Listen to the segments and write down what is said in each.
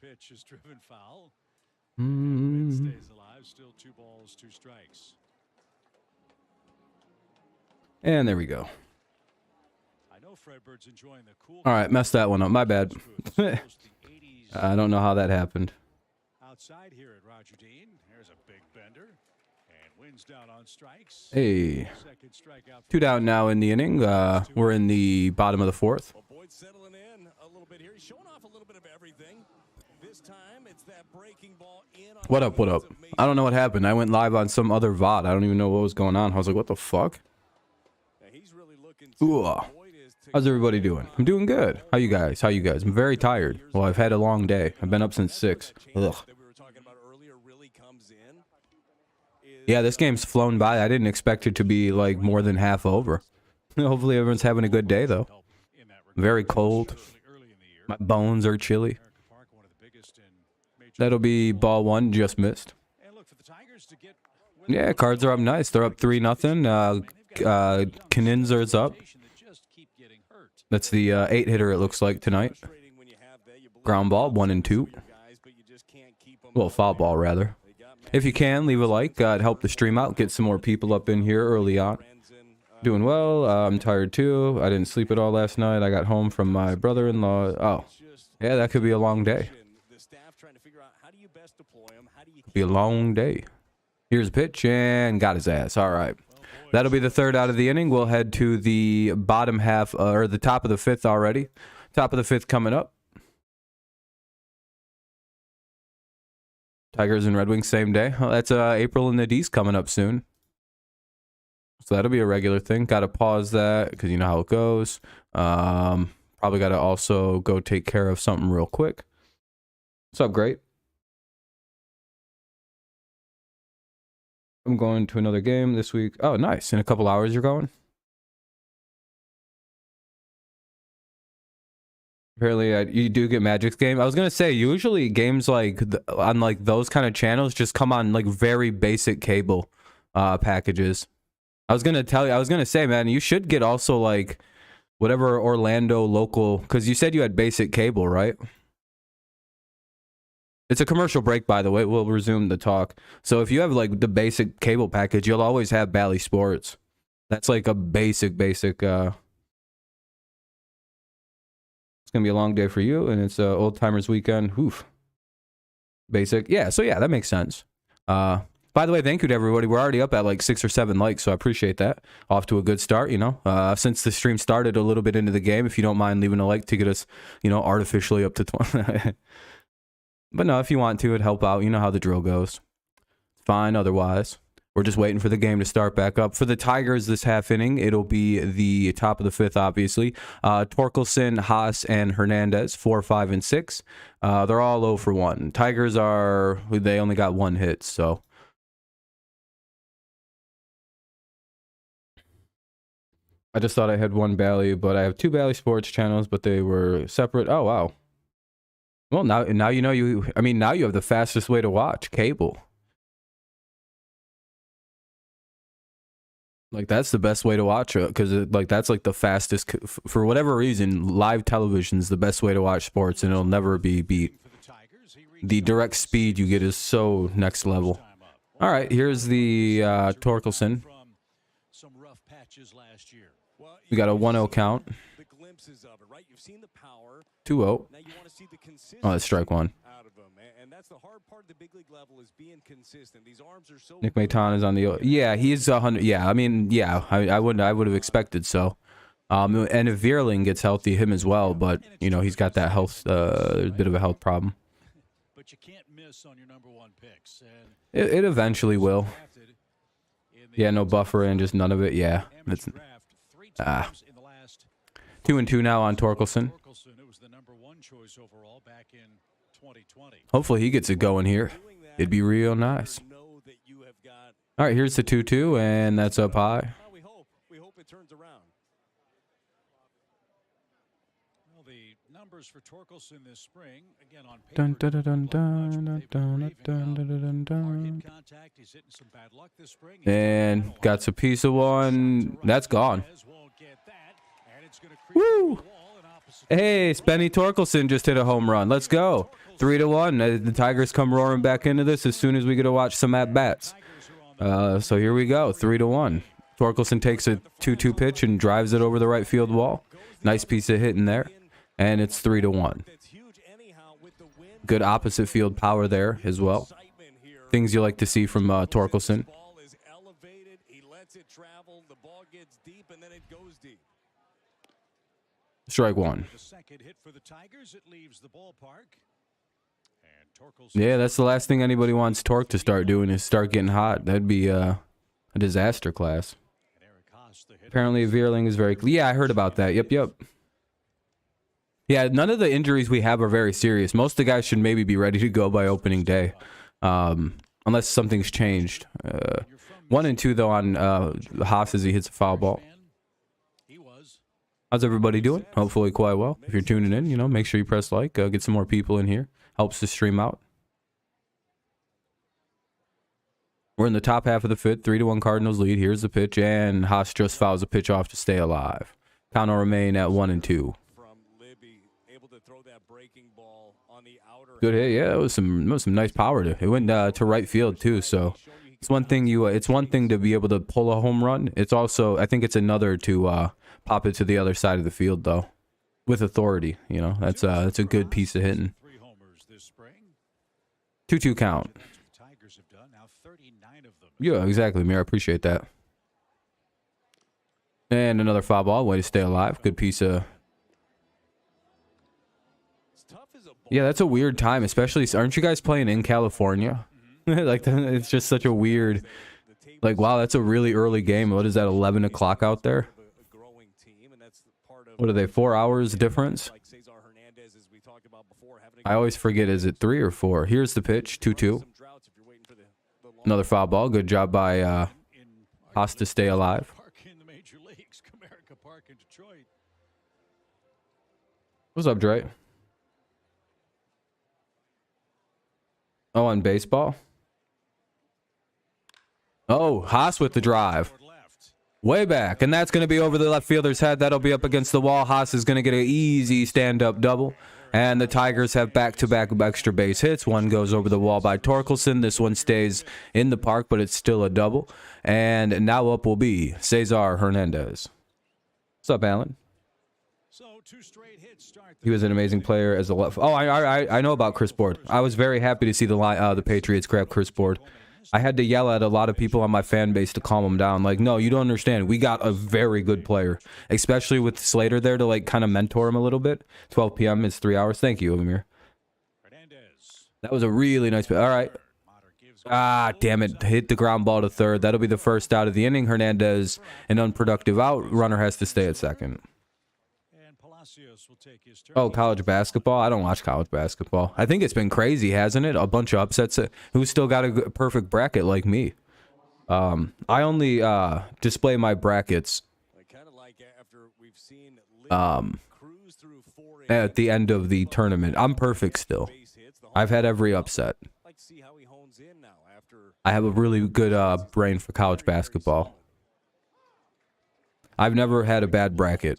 pitch is driven foul. And Witt stays alive. Still 2 balls, 2 strikes. And there we go. I know Fredbird's enjoying the cool. All right, messed that one up. My bad. I don't know how that happened. Outside here at Roger Dean, there's a big bender. And wins down on strikes. Hey. 2 down now in the inning. We're in the bottom of the 4th. Well, Boyd's settling in a little bit here. He's showing off a little bit of everything. This time, it's that breaking ball in. What up, what up? I don't know what happened. I went live on some other VOD. I don't even know what was going on. I was like, what the fuck? Ooh. How's everybody doing? I'm doing good. How you guys? How you guys? I'm very tired. Well, I've had a long day. I've been up since 6. Ugh. Yeah, this game's flown by. I didn't expect it to be like more than half over. Hopefully everyone's having a good day though. Very cold. My bones are chilly. That'll be ball 1, just missed. Yeah, Cards are up nice. They're up 3-0. Kninzer's up. That's the 8-hitter it looks like tonight. Ground ball, 1 and 2. Well, foul ball rather. If you can, leave a like. Help the stream out. Get some more people up in here early on. Doing well. I'm tired too. I didn't sleep at all last night. I got home from my brother-in-law. Oh, yeah, that could be a long day. Be a long day. Here's a pitch and got his ass. All right. That'll be the 3rd out of the inning. We'll head to the bottom half, or the top of the 5th already. Top of the 5th coming up. Tigers and Red Wings same day. Oh, that's April and the D's coming up soon. So that'll be a regular thing. Got to pause that because you know how it goes. Probably got to also go take care of something real quick. What's up, great? I'm going to another game this week. Oh, nice. In a couple hours you're going? Apparently, you do get Magic's game. I was going to say, usually games like on like those kind of channels just come on like very basic cable packages. I was going to say, man, you should get also like whatever Orlando local, because you said you had basic cable, right? It's a commercial break, by the way. We'll resume the talk. So if you have like the basic cable package, you'll always have Bally Sports. That's like a basic. It's gonna be a long day for you, and it's old timers weekend. Oof. Basic, yeah. So yeah, that makes sense. By the way, thank you to everybody. We're already up at like 6 or 7 likes, so I appreciate that. Off to a good start, you know. Since the stream started a little bit into the game, if you don't mind leaving a like to get us, you know, artificially up to 20. But no, if you want to, it'd help out. You know how the drill goes. Fine, otherwise. We're just waiting for the game to start back up. For the Tigers this half inning, it'll be the top of the 5th, obviously. Torkelson, Haas, and Hernandez, 4, 5, and 6. They're all 0 for 1. Tigers they only got 1 hit, so. I just thought I had 1 Bally, but I have 2 Bally Sports channels, but they were separate. Oh, wow. Well, now you know now you have the fastest way to watch cable. Like that's the best way to watch it because like that's like the fastest for whatever reason. Live television is the best way to watch sports, and it'll never be beat. The direct speed you get is so next level. All right, here's the Torkelson. We got a 1-0 count. 2-0. Oh, that's strike 1. Nick Maton is on the. Yeah, he's 100. Yeah, I mean, yeah, I would have expected so. And if Vierling gets healthy, him as well. But you know, he's got that health, a bit of a health problem. But you can't miss on your #1 picks. It eventually will. Yeah, no buffer and just none of it. Yeah, it's 2-2 now on Torkelson. Hopefully he gets it going here. It'd be real nice. All right, here's the 2-2, and that's up high. We hope it turns around. Well, the numbers for Torkelson this spring, again on paper. And got a piece of one. That's gone. Woo! Hey, Spenny Torkelson just hit a home run. Let's go. 3-1. The Tigers come roaring back into this as soon as we get to watch some at-bats. So here we go, 3-1. Torkelson takes a 2-2 pitch and drives it over the right field wall. Nice piece of hitting there. And it's 3-1. Good opposite field power there as well. Things you like to see from Torkelson. Strike one. Yeah, that's the last thing anybody wants Torque to start doing is start getting hot. That'd be a disaster class. Apparently, Veerling is very... Yeah, I heard about that. Yep. Yeah, none of the injuries we have are very serious. Most of the guys should maybe be ready to go by opening day. Unless something's changed. 1 and 2, though, on Haas as he hits a foul ball. How's everybody doing? Hopefully quite well. If you're tuning in, you know, make sure you press like. Get some more people in here. Helps the stream out. We're in the top half of the fifth. 3-1 Cardinals lead. Here's the pitch, and Haas just fouls a pitch off to stay alive. Count will remain at 1 and 2. Good hit, yeah. It was some nice power to it. It went to right field too. So it's one thing it's one thing to be able to pull a home run. It's also, I think it's another to pop it to the other side of the field though, with authority. You know, that's a good piece of hitting. 2-2 count. Yeah, exactly, Mir. I appreciate that. And another foul ball. Way to stay alive. Good piece of... Yeah, that's a weird time, especially... Aren't you guys playing in California? Like, it's just such a weird... Like, wow, that's a really early game. What is that, 11 o'clock out there? What are they, 4 hours difference? I always forget, is it 3 or 4? Here's the pitch, 2-2. Another foul ball. Good job by Haas to stay alive. What's up, Dre? Oh, on baseball? Oh, Haas with the drive. Way back. And that's going to be over the left fielder's head. That'll be up against the wall. Haas is going to get an easy stand-up double. And the Tigers have back-to-back extra base hits. One goes over the wall by Torkelson. This one stays in the park, but it's still a double. And now up will be Cesar Hernandez. What's up, Alan? He was an amazing player as a left. Oh, I know about Chris Board. I was very happy to see the Patriots grab Chris Board. I had to yell at a lot of people on my fan base to calm them down. Like, no, you don't understand. We got a very good player, especially with Slater there to like kind of mentor him a little bit. 12 p.m. is 3 hours. Thank you, Amir. That was a really nice. All right. Ah, damn it. Hit the ground ball to third. That'll be the first out of the inning. Hernandez, an unproductive out. Runner has to stay at second. Oh, college basketball? I don't watch college basketball. I think it's been crazy, hasn't it? A bunch of upsets. Who's still got a perfect bracket like me? I only display my brackets at the end of the tournament. I'm perfect still. I've had every upset. I have a really good brain for college basketball. I've never had a bad bracket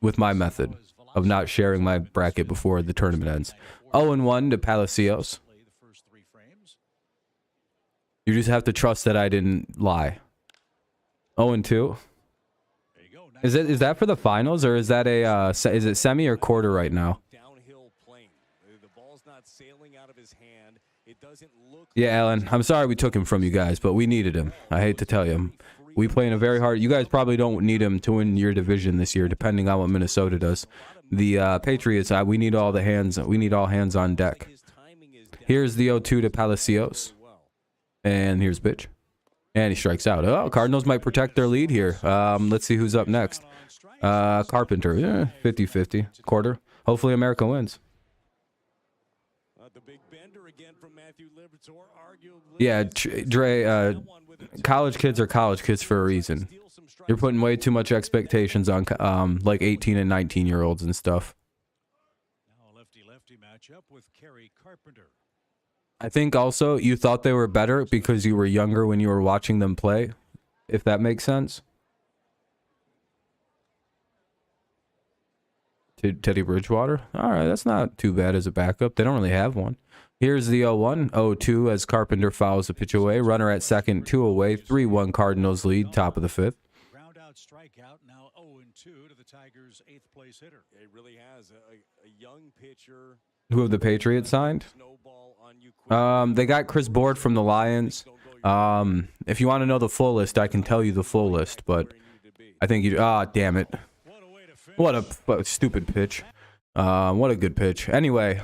with my method of not sharing my bracket before the tournament ends. 0-1 to Palacios. You just have to trust that I didn't lie. 0-2. Is that for the finals, or is that a is it semi or quarter right now? Yeah, Alan. I'm sorry we took him from you guys, but we needed him. I hate to tell you. We play in a very hard... You guys probably don't need him to win your division this year, depending on what Minnesota does. The Patriots, we need all the hands. We need all hands on deck. Here's the 0-2 to Palacios. And here's pitch. And he strikes out. Oh, Cardinals might protect their lead here. Let's see who's up next. Carpenter. 50-50. Quarter. Hopefully America wins. Yeah, Dre, college kids are college kids for a reason. You're putting way too much expectations on like 18 and 19-year-olds and stuff. I think also you thought they were better because you were younger when you were watching them play, if that makes sense. Teddy Bridgewater. All right, that's not too bad as a backup. They don't really have one. Here's the 0-1, 0-2 as Carpenter fouls the pitch away. Runner at second, 2 away, 3-1 Cardinals lead, top of the fifth. Ground out strikeout, now 0-2 to the Tigers' 8th place hitter. It really has a young pitcher. Who have the Patriots signed? They got Chris Board from the Lions. If you want to know the full list, I can tell you the full list, but I think you... damn it. What a stupid pitch. What a good pitch. Anyway,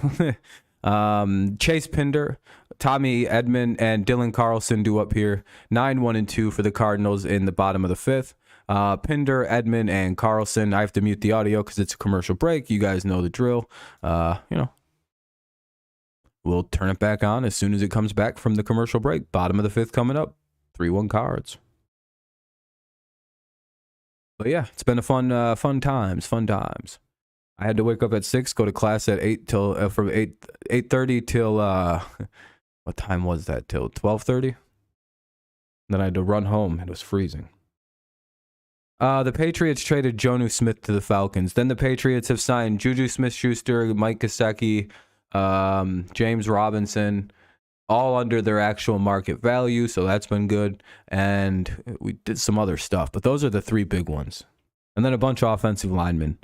Chase Pinder, Tommy Edman, and Dylan Carlson do up here. 9-1-2 for the Cardinals in the bottom of the fifth. Pinder, Edman, and Carlson. I have to mute the audio because it's a commercial break. You guys know the drill. We'll turn it back on as soon as it comes back from the commercial break. Bottom of the fifth coming up. 3-1 Cards. But yeah, it's been a fun times. I had to wake up at 6, go to class at 8 till from 8:30 till what time was that? Till 12:30. Then I had to run home. It was freezing. The Patriots traded Jonnu Smith to the Falcons. Then the Patriots have signed Juju Smith-Schuster, Mike Gesicki, James Robinson, all under their actual market value, so that's been good. And we did some other stuff, but those are the 3 big ones. And then a bunch of offensive linemen.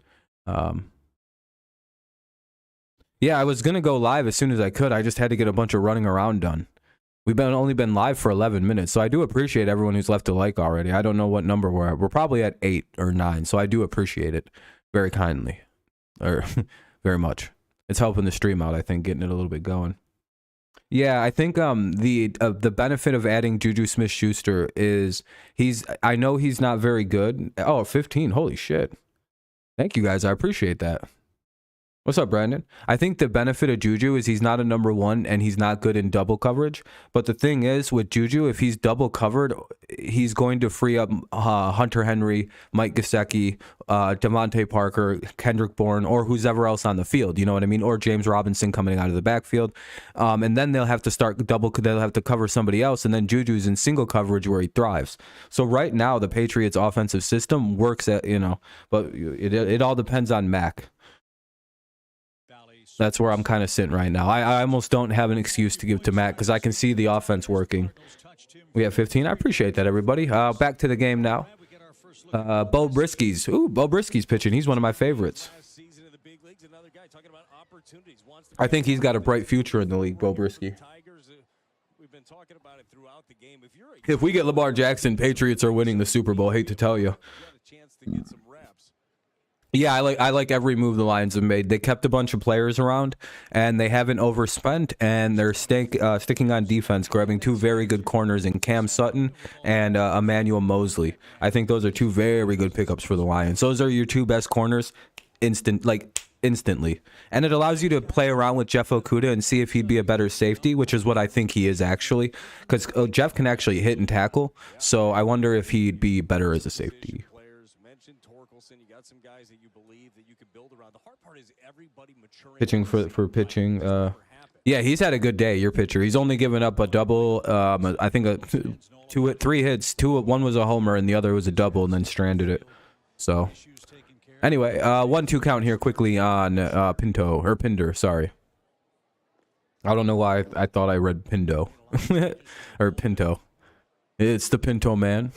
Yeah, I was going to go live as soon as I could. I just had to get a bunch of running around done. We've only been live for 11 minutes, so I do appreciate everyone who's left a like already. I don't know what number we're at. We're probably at 8 or 9, so I do appreciate it very kindly, or very much. It's helping the stream out, I think, getting it a little bit going. Yeah, I think the benefit of adding Juju Smith-Schuster is I know he's not very good. Oh, 15, holy shit. Thank you guys, I appreciate that. What's up, Brandon? I think the benefit of Juju is he's not a number 1 and he's not good in double coverage. But the thing is, with Juju, if he's double covered, he's going to free up Hunter Henry, Mike Gesicki, Devontae Parker, Kendrick Bourne, or whoever else on the field. You know what I mean? Or James Robinson coming out of the backfield. And then they'll have to they'll have to cover somebody else. And then Juju's in single coverage where he thrives. So right now, the Patriots offensive system works at, but it all depends on Mac. That's where I'm kind of sitting right now. I almost don't have an excuse to give to Matt because I can see the offense working. We have 15. I appreciate that, everybody. Back to the game now. Bo Brisky's. Ooh, Bo Brisky's pitching. He's one of my favorites. I think he's got a bright future in the league, Bo Brisky. If we get Lamar Jackson, Patriots are winning the Super Bowl. Hate to tell you. Yeah, I like every move the Lions have made. They kept a bunch of players around, and they haven't overspent, and they're sticking on defense, grabbing 2 very good corners in Cam Sutton and Emmanuel Mosley. I think those are 2 very good pickups for the Lions. Those are your 2 best corners instantly. And it allows you to play around with Jeff Okudah and see if he'd be a better safety, which is what I think he is actually, because Jeff can actually hit and tackle, so I wonder if he'd be better as a safety. You got some guys that you believe that you could build around. The hard part is everybody maturing. Pitching for pitching. Yeah, he's had a good day, your pitcher. He's only given up a double, I think 3 hits. 1 was a homer and the other was a double and then stranded it. So anyway, 1-2 count here quickly on Pinder, sorry. I don't know why I thought I read Pindo or Pinto. It's the Pinto man.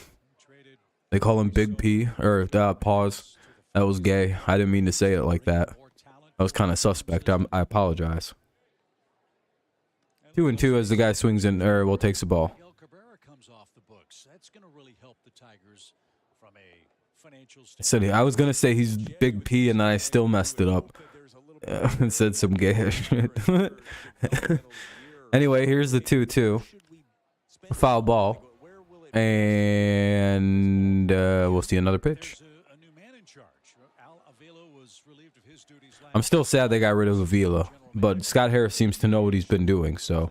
They call him Big P, or pause. That was gay. I didn't mean to say it like that. That was kind of suspect. I apologize. 2-2 as the guy swings in, takes the ball. I was going to say he's Big P, and I still messed it up. And said some gay shit. Anyway, here's the 2-2. Foul ball. And we'll see another pitch. I'm still sad they got rid of Avila, but Scott Harris seems to know what he's been doing, so.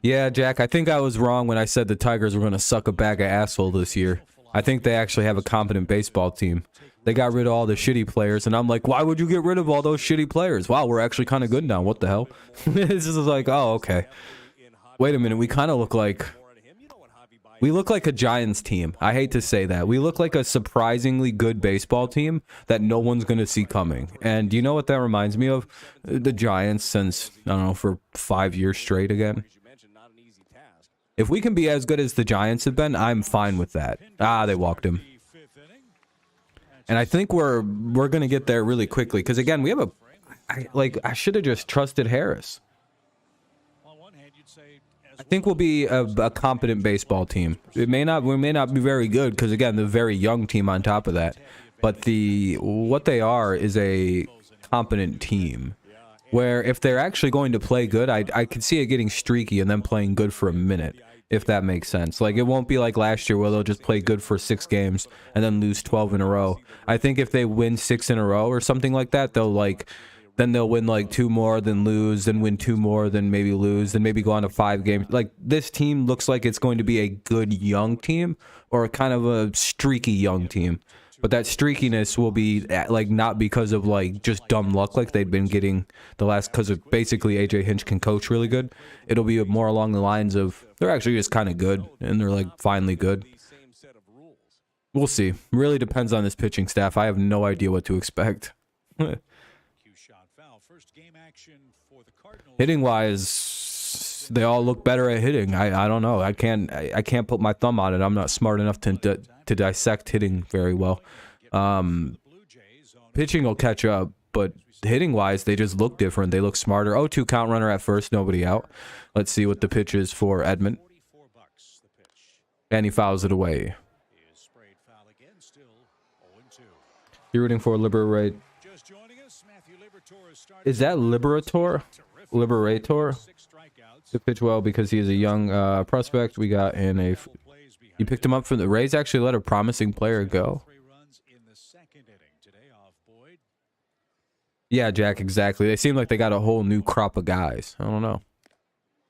Yeah, Jack, I think I was wrong when I said the Tigers were going to suck a bag of asshole this year. I think they actually have a competent baseball team. They got rid of all the shitty players, and I'm like, why would you get rid of all those shitty players? Wow, we're actually kind of good now. What the hell? This is like, oh, okay. Wait a minute, we kind of look like... We look like a Giants team. I hate to say that. We look like a surprisingly good baseball team that no one's going to see coming. And you know what that reminds me of? The Giants since, I don't know, for 5 years straight again. If we can be as good as the Giants have been, I'm fine with that. Ah, they walked him. And I think we're going to get there really quickly. Because, again, we have I should have just trusted Harris. I think we'll be a competent baseball team. We may not be very good because, again, the very young team on top of that. But what they are is a competent team. Where if they're actually going to play good, I could see it getting streaky and then playing good for a minute, if that makes sense. Like, it won't be like last year where they'll just play good for 6 games and then lose 12 in a row. I think if they win 6 in a row or something like that, then they'll win like 2 more, then lose, then win 2 more, then maybe lose, then maybe go on to 5 games. Like, this team looks like it's going to be a good young team or kind of a streaky young team. But that streakiness will be like not because of like just dumb luck like they've been getting the last, because of basically AJ Hinch can coach really good. It'll be more along the lines of they're actually just kind of good and they're like finally good. We'll see. Really depends on this pitching staff. I have no idea what to expect. Hitting wise, they all look better at hitting. I don't know. I can't put my thumb on it. I'm not smart enough to dissect hitting very well. Pitching will catch up, but hitting wise, they just look different. They look smarter. 0-2 count, runner at first, nobody out. Let's see what the pitch is for Edmund. And he fouls it away. You're rooting for Liberator. Is that Liberator? Liberator? To pitch well because he is a young prospect. We got in a... You picked him up from the Rays. Actually let a promising player go. Yeah, Jack, exactly. They seem like they got a whole new crop of guys. I don't know.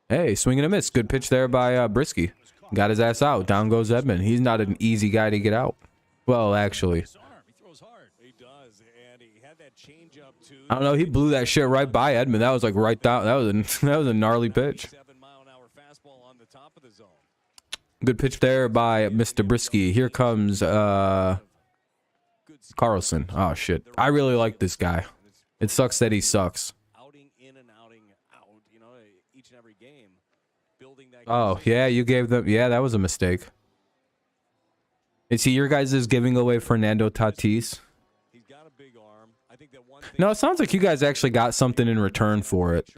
Hey, swing and a miss. Good pitch there by Brisky. Got his ass out. Down goes Edmund. He's not an easy guy to get out. Well, actually. I don't know. He blew that shit right by Edmund. That was like right down. That was a gnarly pitch. Good pitch there by Mr. Brisky. Here comes Carlson. Oh shit. I really like this guy. It sucks that he sucks. Oh yeah, you gave them. Yeah, that was a mistake. Is he your guys' giving away Fernando Tatis? No, it sounds like you guys actually got something in return for it.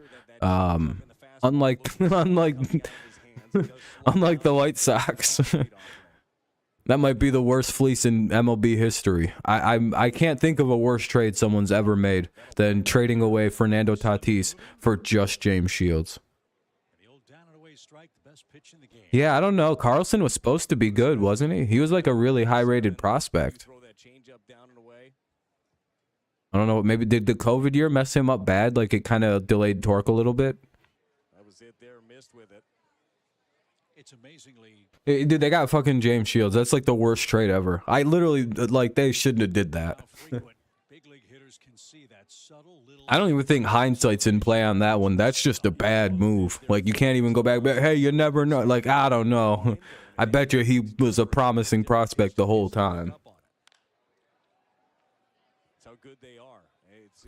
Unlike the White Sox. That might be the worst fleece in MLB history. I can't think of a worse trade someone's ever made than trading away Fernando Tatis for just James Shields. Yeah, I don't know. Carlson was supposed to be good, wasn't he? He was like a really high-rated prospect. I don't know. Maybe did the COVID year mess him up bad? Like it kind of delayed torque a little bit. That was it there, missed with it. It's amazingly. Dude, they got fucking James Shields. That's like the worst trade ever. I literally like they shouldn't have did that. I don't even think hindsight's in play on that one. That's just a bad move. Like you can't even go back. But hey, you never know. Like I don't know. I bet you he was a promising prospect the whole time.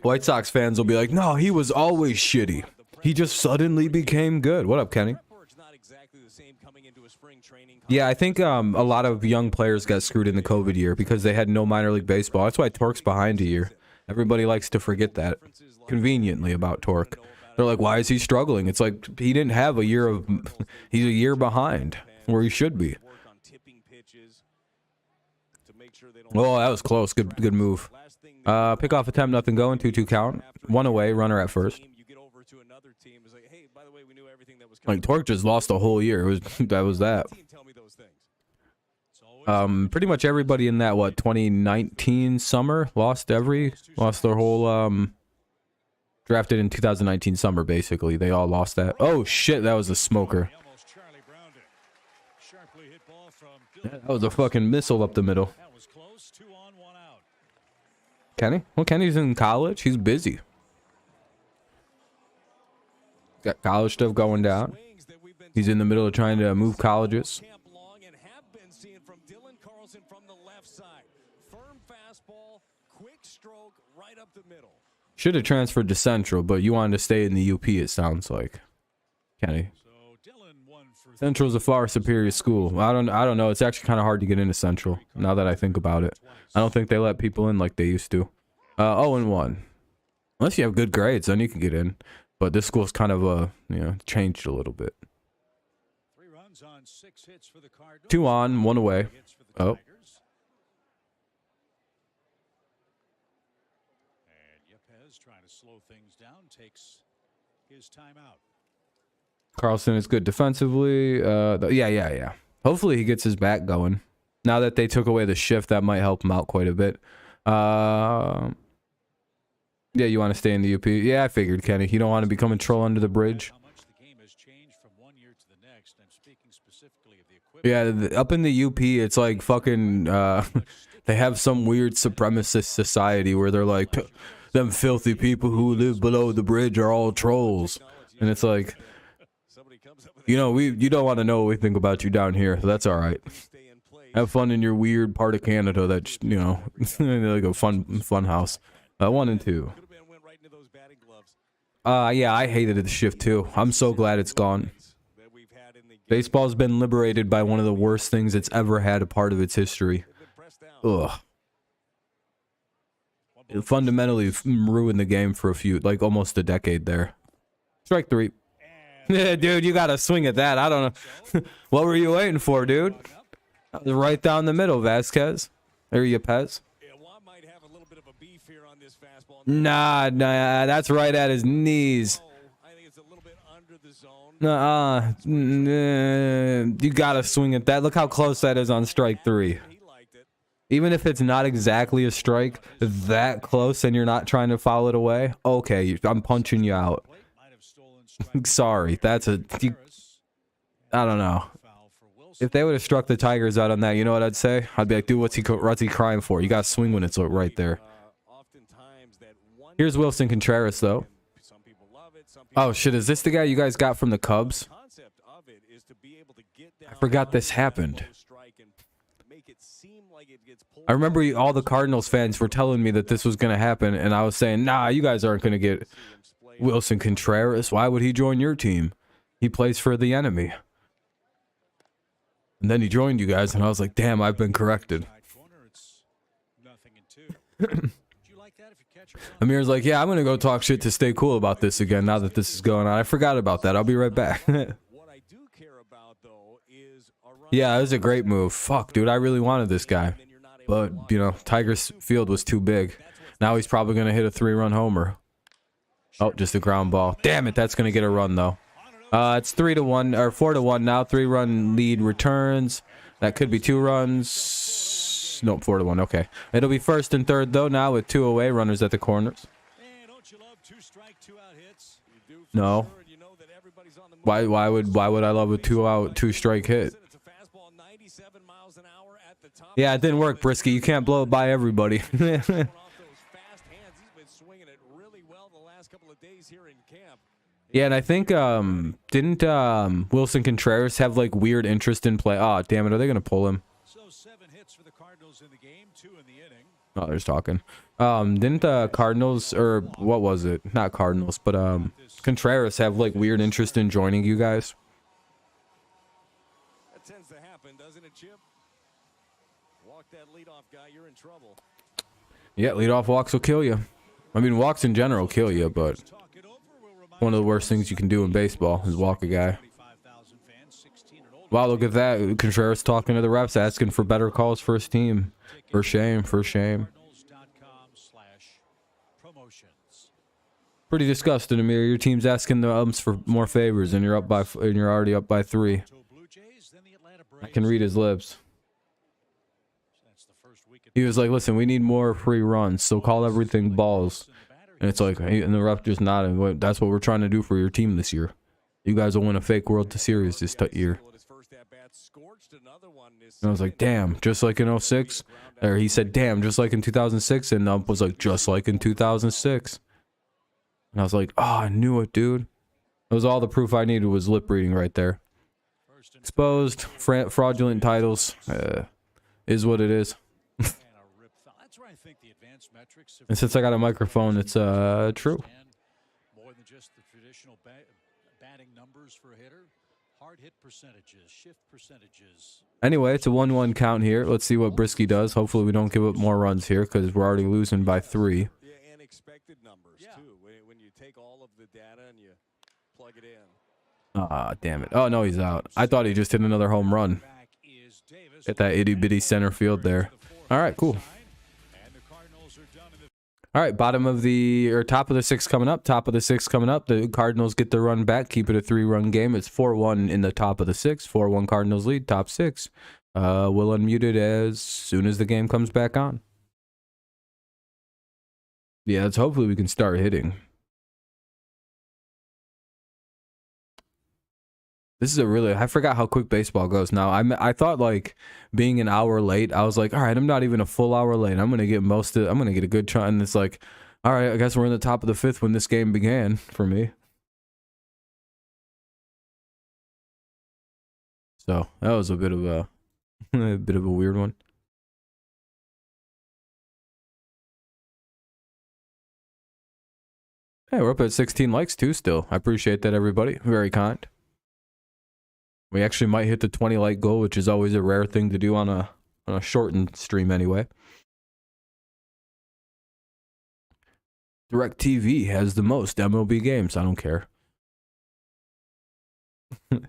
White Sox fans will be like, no, he was always shitty. He just suddenly became good. What up, Kenny? Yeah, I think a lot of young players got screwed in the COVID year because they had no minor league baseball. That's why Torque's behind a year. Everybody likes to forget that conveniently about Torque. They're like, why is he struggling? It's like he didn't have a year of... He's a year behind where he should be. Oh, that was close. Good move. Pickoff attempt, nothing going. 2-2 count. 1 away, runner at first. Like Torque just lost a whole year. That was that. Pretty much everybody in that 2019 summer lost their whole drafted in 2019 summer basically. They all lost that. Oh shit, that was a smoker. That was a fucking missile up the middle. Kenny? Well, Kenny's in college. He's busy. Got college stuff going down. He's in the middle of trying to move colleges. left side. Firm fastball, quick stroke, right up the middle. Should have transferred to Central, but you wanted to stay in the UP, it sounds like. Kenny. Central's a far superior school. I don't know. It's actually kind of hard to get into Central, now that I think about it. I don't think they let people in like they used to. 0-1. Unless you have good grades, then you can get in. But this school's kind of, changed a little bit. 2 on, 1 away. Oh. Trying to slow things down, takes his time out. Carlson is good defensively. Yeah. Hopefully he gets his back going. Now that they took away the shift, that might help him out quite a bit. Yeah, you want to stay in the UP? Yeah, I figured, Kenny. You don't want to become a troll under the bridge. Yeah, up in the UP, it's like fucking... they have some weird supremacist society where they're like... Them filthy people who live below the bridge are all trolls. And it's like, you don't want to know what we think about you down here. So that's all right. Have fun in your weird part of Canada that's, like a fun house. 1 and 2. Yeah, I hated the shift too. I'm so glad it's gone. Baseball's been liberated by one of the worst things it's ever had a part of its history. Ugh. It fundamentally ruined the game for almost a decade there. Strike 3. Yeah, dude, you gotta swing at that. I don't know. What were you waiting for, dude? That was right down the middle, Vasquez. Or Yepez. Nah, that's right at his knees. You gotta swing at that. Look how close that is on strike 3. Even if it's not exactly a strike, that close and you're not trying to foul it away, okay, I'm punching you out. Sorry, I don't know. If they would have struck the Tigers out on that, you know what I'd say? I'd be like, dude, what's he crying for? You got to swing when it's right there. Here's Wilson Contreras, though. Oh, shit, is this the guy you guys got from the Cubs? I forgot this happened. I remember all the Cardinals fans were telling me that this was going to happen, and I was saying, nah, you guys aren't going to get Wilson Contreras. Why would he join your team? He plays for the enemy. And then he joined you guys, and I was like, damn, I've been corrected. Amir's like, yeah, I'm going to go talk shit to stay cool about this again now that this is going on. I forgot about that. I'll be right back. Yeah, it was a great move. Fuck, dude, I really wanted this guy. But, Tigers Field was too big. Now he's probably going to hit a 3-run homer. Oh, just a ground ball. Damn it, that's going to get a run, though. It's 3-1, or 4-1 now. 3-run lead returns. That could be 2 runs. Nope, 4-1, okay. It'll be 1st and 3rd, though, now with 2 away runners at the corners. No. Why would I love a 2-out, 2-strike hit? Yeah, it didn't work, Brisky. You can't blow it by everybody. Yeah, and I think, didn't Wilson Contreras have, weird interest in play? Oh, damn it, are they going to pull him? Oh, they're talking. Didn't the Cardinals, or what was it? Not Cardinals, but, Contreras have, weird interest in joining you guys? That tends to happen, doesn't it, Chip? Walk that leadoff guy, you're in trouble. Yeah, leadoff walks will kill you. I mean, walks in general kill you, but one of the worst things you can do in baseball is walk a guy. Wow, look at that. Contreras talking to the refs, asking for better calls for his team. For shame, for shame. Pretty disgusting, Amir. Your team's asking the umps for more favors, and you're already up by 3. I can read his lips. He was like, listen, we need more free runs, so call everything balls. And it's like, and the ref just nodded. That's what we're trying to do for your team this year. You guys will win a fake World Series this year. And I was like, damn, just like in 06? Or he said, damn, just like in 2006? And Ump was like, just like in 2006. And I was like, oh, I knew it, dude. That was all the proof I needed was lip reading right there. Exposed, fraudulent titles. Is what it is. advanced metrics have And since I got a microphone, it's true. more than just the traditional batting numbers for a hitter. Hard hit percentages, shift percentages. Anyway, it's a 1-1 count here. Let's see what Brisky does. Hopefully we don't give up more runs here because we're already losing by 3. Yeah, and expected numbers too. When you take all of the data and you plug it in. Ah, damn it. Oh, no, he's out. I thought he just hit another home run. Get that itty-bitty center field there. All right, cool. All right, top of the 6th coming up. Top of the 6th coming up. The Cardinals get the run back. Keep it a 3-run game. It's 4-1 in the top of the 6th. 4-1 Cardinals lead, top 6. We'll unmute it as soon as the game comes back on. Yeah, let's hopefully we can start hitting. This is I forgot how quick baseball goes now. I thought like being an hour late, I was like, all right, I'm not even a full hour late. I'm going to get a good try. And it's like, all right, I guess we're in the top of the 5th when this game began for me. So that was a bit of a weird one. Hey, we're up at 16 likes too still. I appreciate that, everybody. Very kind. We actually might hit the 20 like goal, which is always a rare thing to do on a shortened stream anyway. DirecTV has the most MLB games. I don't care. I'm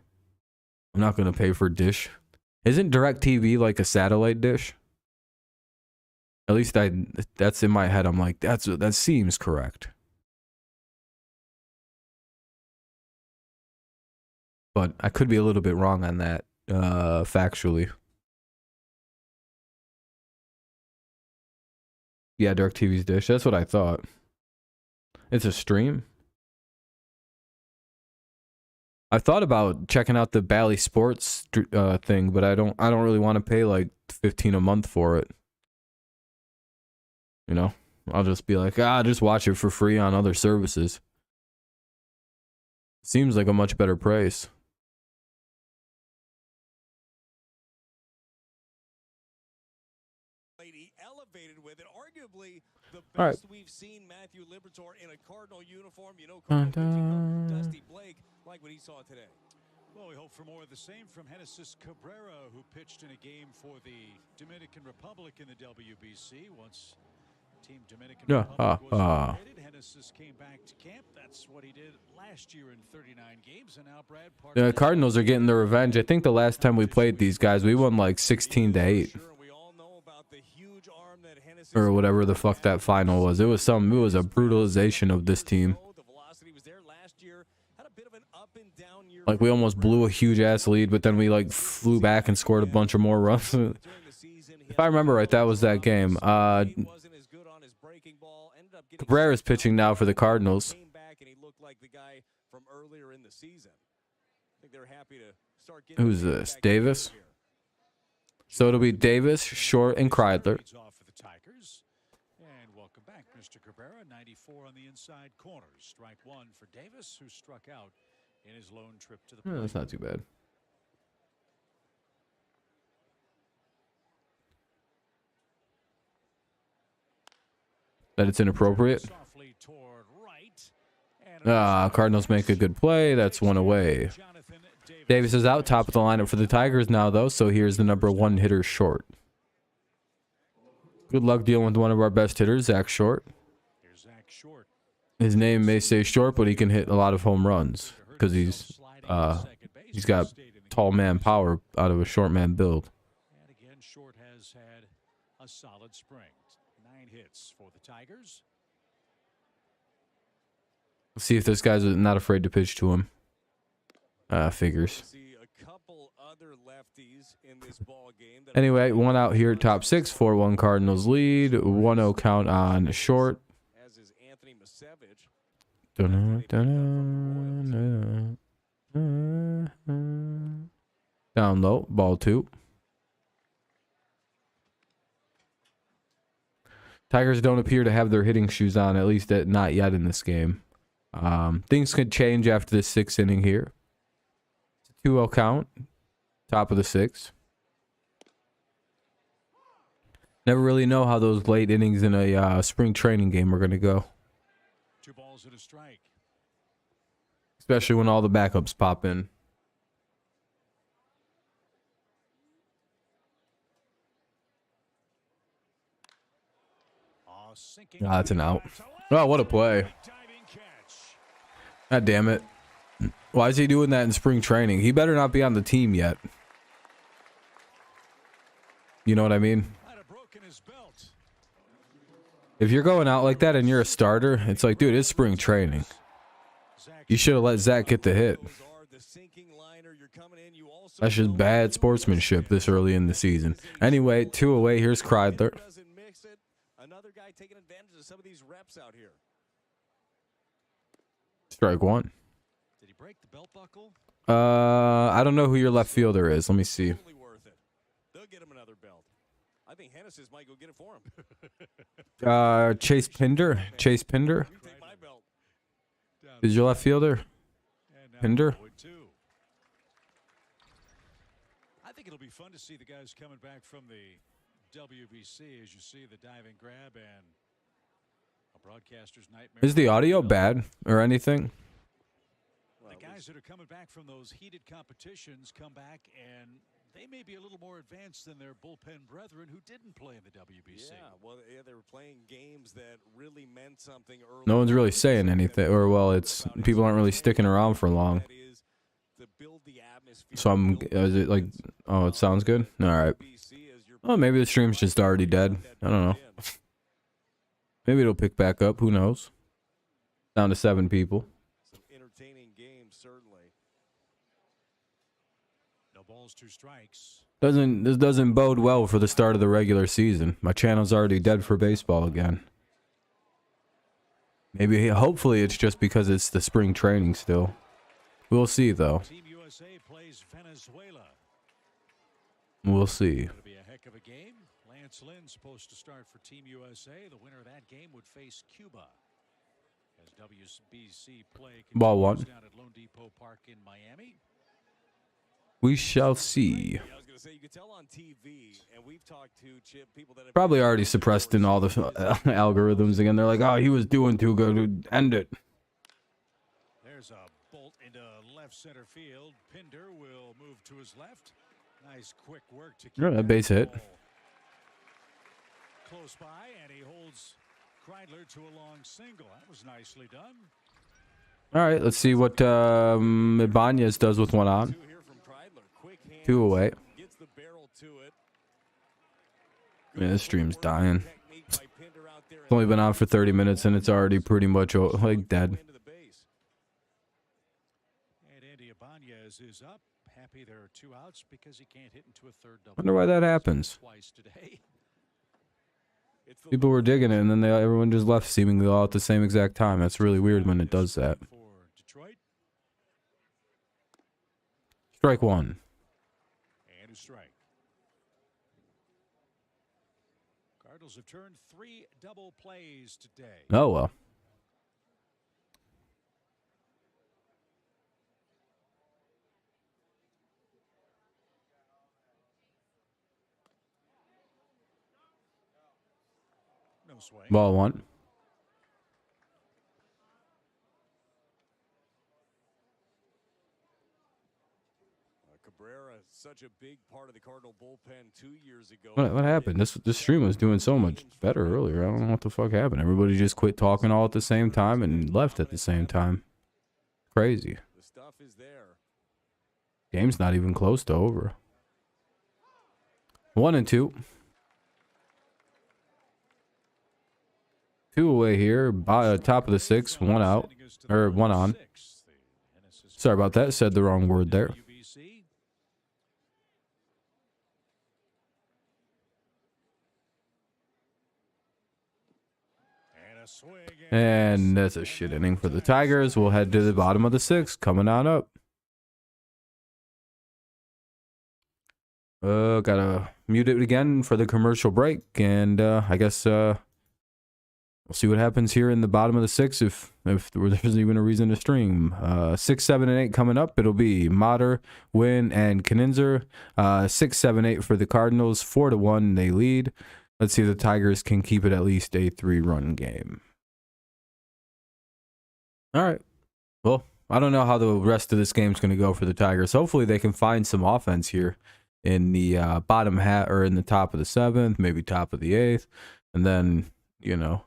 not going to pay for Dish. Isn't DirecTV like a satellite dish? At least that's in my head. I'm like, that seems correct. But I could be a little bit wrong on that, factually. Yeah, DirecTV's Dish. That's what I thought. It's a stream. I thought about checking out the Bally Sports thing, but I don't really want to pay like $15 a month for it. You know, I'll just be like, just watch it for free on other services. Seems like a much better price. Elevated with it, arguably the best All right. we've seen Matthew Liberatore in a Cardinal uniform. You know, Cardinal pitching Dusty Blake like what he saw today. Well, we hope for more of the same from Genesis Cabrera, who pitched in a game for the Dominican Republic in the WBC. Once Team Dominican Republic was created, Genesis came back to camp. That's what he did last year in 39 games. And now Brad Park. The Cardinals are getting their revenge. I think the last time we played these guys, we won like 16-8. Or whatever the fuck that final was. It was a brutalization of this team. Like we almost blew a huge ass lead, but then we like flew back and scored a bunch of more runs. If I remember right, that was that game. Cabrera's pitching now for the Cardinals. Who's this? Davis? So it'll be Davis, Short, and Kreidler. And welcome back, Mr. Cabrera. 94 on the inside corners. Strike one for Davis, who struck out in his lone trip to the plate. That's not too bad. That it's inappropriate. Cardinals make a good play. That's one away. Davis is out, top of the lineup for the Tigers now, though. So here's the number 1 hitter, Short. Good luck dealing with one of our best hitters, Zach Short. His name may say Short, but he can hit a lot of home runs because he's got tall man power out of a short man build. And again, Short has had a solid spring. 9 hits for the Tigers. Let's see if this guy's not afraid to pitch to him. Figures. Anyway, 1 out here, top 6, 4-1 Cardinals lead, 1-0 count on Short. Down low, ball 2. Tigers don't appear to have their hitting shoes on, at least not yet in this game. Things could change after this 6th inning here. It's a 2-0 count, top of the 6th. Never really know how those late innings in a spring training game are going to go. 2 balls and a strike. Especially when all the backups pop in. Ah, that's an out. Oh, what a play. God damn it. Why is he doing that in spring training? He better not be on the team yet. You know what I mean? If you're going out like that and you're a starter, it's like, dude, it's spring training. You should have let Zach get the hit. That's just bad sportsmanship this early in the season. Anyway, 2 away. Here's Kreidler. Another guy taking advantage of some of these reps out here. Strike 1. Did he break the belt buckle? I don't know who your left fielder is. Let me see. Totally worth it. They'll get him another belt. I think Hennessy might go get it for him. Chase Pinder. Chase Pinder. You take my belt. Is your left fielder? Pinder? I think it'll be fun to see the guys coming back from the WBC as you see the diving grab and a broadcaster's nightmare. Is the audio bad or anything? The guys that are coming back from those heated competitions come back and they may be a little more advanced than their bullpen brethren who didn't play in the WBC. Yeah, well, yeah, they were playing games that really meant something early. No one's really saying anything, or well, it's people aren't really sticking around for long. So is it like, oh, it sounds good? All right. Oh, maybe the stream's just already dead. I don't know. Maybe it'll pick back up. Who knows? Down to 7 people. Some entertaining games, certainly. No balls, 2 strikes. This doesn't bode well for the start of the regular season. My channel's already dead for baseball again. Maybe, hopefully, it's just because it's the spring training still. We'll see, though. Team USA plays Venezuela. We'll see. It'll be a heck of a game. Lance Lynn's supposed to start for Team USA. The winner of that game would face Cuba. As WBC play Ball 1. down at Lone Depot Park in Miami. We shall see. I was going to say, you could tell on TV, and we've talked to Chip, people that have Probably already suppressed in all the algorithms again. They're like, oh, he was doing too good. End it. There's a bolt into left center field. Pinder will move to his left. Nice quick work to keep A base hit. Close by, and he holds Kreidler to a long single. That was nicely done. All right, let's see what Ibanez does with 1 on. 2 away. Yeah, this stream's dying. It's only been on for 30 minutes, and it's already pretty much like dead. And Andy Ibanez is up. Happy there are 2 outs because he can't hit into a 3rd double. Wonder why that happens. Twice today. People were digging it, and then everyone just left seemingly all at the same exact time. That's really weird when it does that. For Detroit. Strike 1. And a strike. Cardinals have turned 3 double plays today. Oh, well. No swing. Ball 1. Cabrera, such a big part of the Cardinal bullpen 2 years ago. What happened? This stream was doing so much better earlier. I don't know what the fuck happened. Everybody just quit talking all at the same time and left at the same time. Crazy. The stuff is there. Game's not even close to over. 1 and 2. 2 away here. Top of the 6th. 1 out. Or 1 on. Sorry about that. Said the wrong word there. And that's a shit inning for the Tigers. We'll head to the bottom of the 6th. Coming on up. Gotta mute it again for the commercial break. And I guess we'll see what happens here in the bottom of the 6th if there's even a reason to stream. 6, 7, and 8 coming up. It'll be Mater, Wynn, and Knizner. 6, 7, 8 for the Cardinals. 4-1 they lead. Let's see if the Tigers can keep it at least a 3-run game. All right. Well, I don't know how the rest of this game's going to go for the Tigers. Hopefully they can find some offense here in the bottom half or in the top of the 7th, maybe top of the 8th, and then, you know,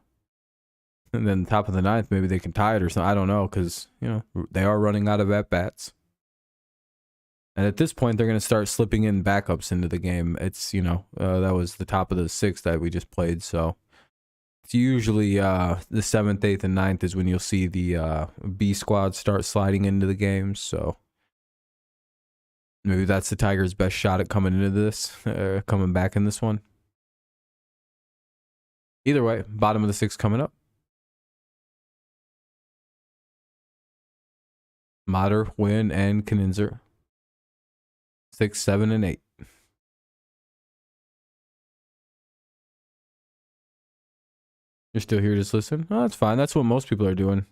and then top of the 9th, maybe they can tie it or something. I don't know, because, you know, they are running out of at-bats. And at this point, they're going to start slipping in backups into the game. It's, you know, that was the top of the 6th that we just played. So it's usually the 7th, 8th, and 9th is when you'll see the B squad start sliding into the games. So maybe that's the Tigers' best shot at coming into this, coming back in this one. Either way, bottom of the 6th coming up. Mater, Wynn, and Kninzer. 6, 7, and 8. You're still here just listen? Oh, that's fine. That's what most people are doing.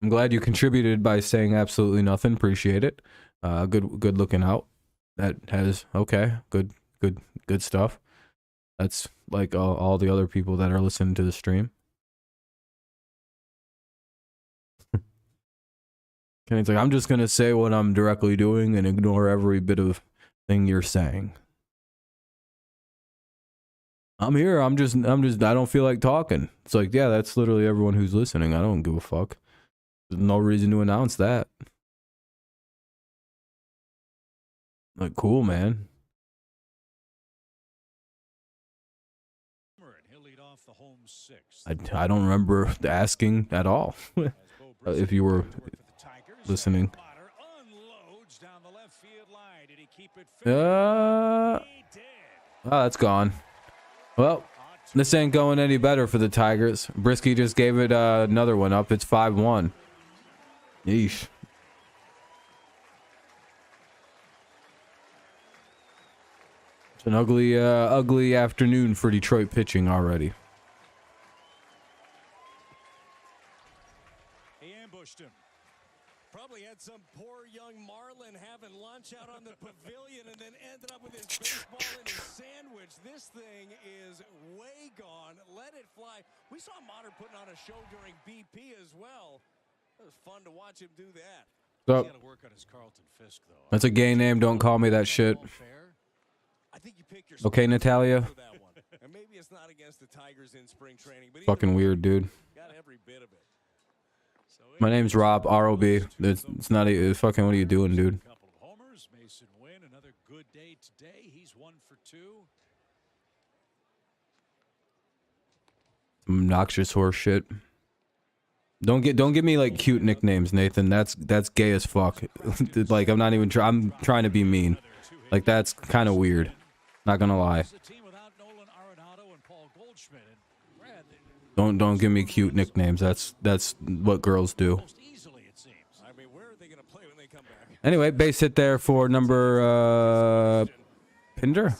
I'm glad you contributed by saying absolutely nothing. Appreciate it. Good looking out. That has good stuff. That's like all the other people that are listening to the stream. Kenny's like, I'm just gonna say what I'm directly doing and ignore every bit of thing you're saying. I'm here. I don't feel like talking. It's like, yeah, that's literally everyone who's listening. I don't give a fuck. There's no reason to announce that. Like, cool, man. I don't remember asking at all. If you were listening. Oh, that's gone. Well, this ain't going any better for the Tigers. Brisky just gave it another one up. It's 5-1. Yeesh. It's an ugly afternoon for Detroit pitching already. He ambushed him. Probably had some poor young Marlin having lunch out on the pavilion and then ended up with his baseball and his sandwich. This thing is way gone. Let it fly. We saw Mater putting on a show during BP as well. It was fun to watch him do that. So, that's a gay name. Don't call me that shit. I think you pick your okay, Natalia. And maybe it's not against the Tigers in spring training, but fucking weird, dude. Got every bit of it. So my name's Rob, R-O-B. It's not a fucking, what are you doing, dude? Couple of homers, Mason Wynn, another good day today. He's 1 for 2. Obnoxious horse shit. Don't give me like cute nicknames, Nathan. That's gay as fuck. Like, I'm not even I'm trying to be mean. Like, that's kind of weird. Not gonna lie. Don't give me cute nicknames. That's what girls do. Anyway, base hit there for number Pinder.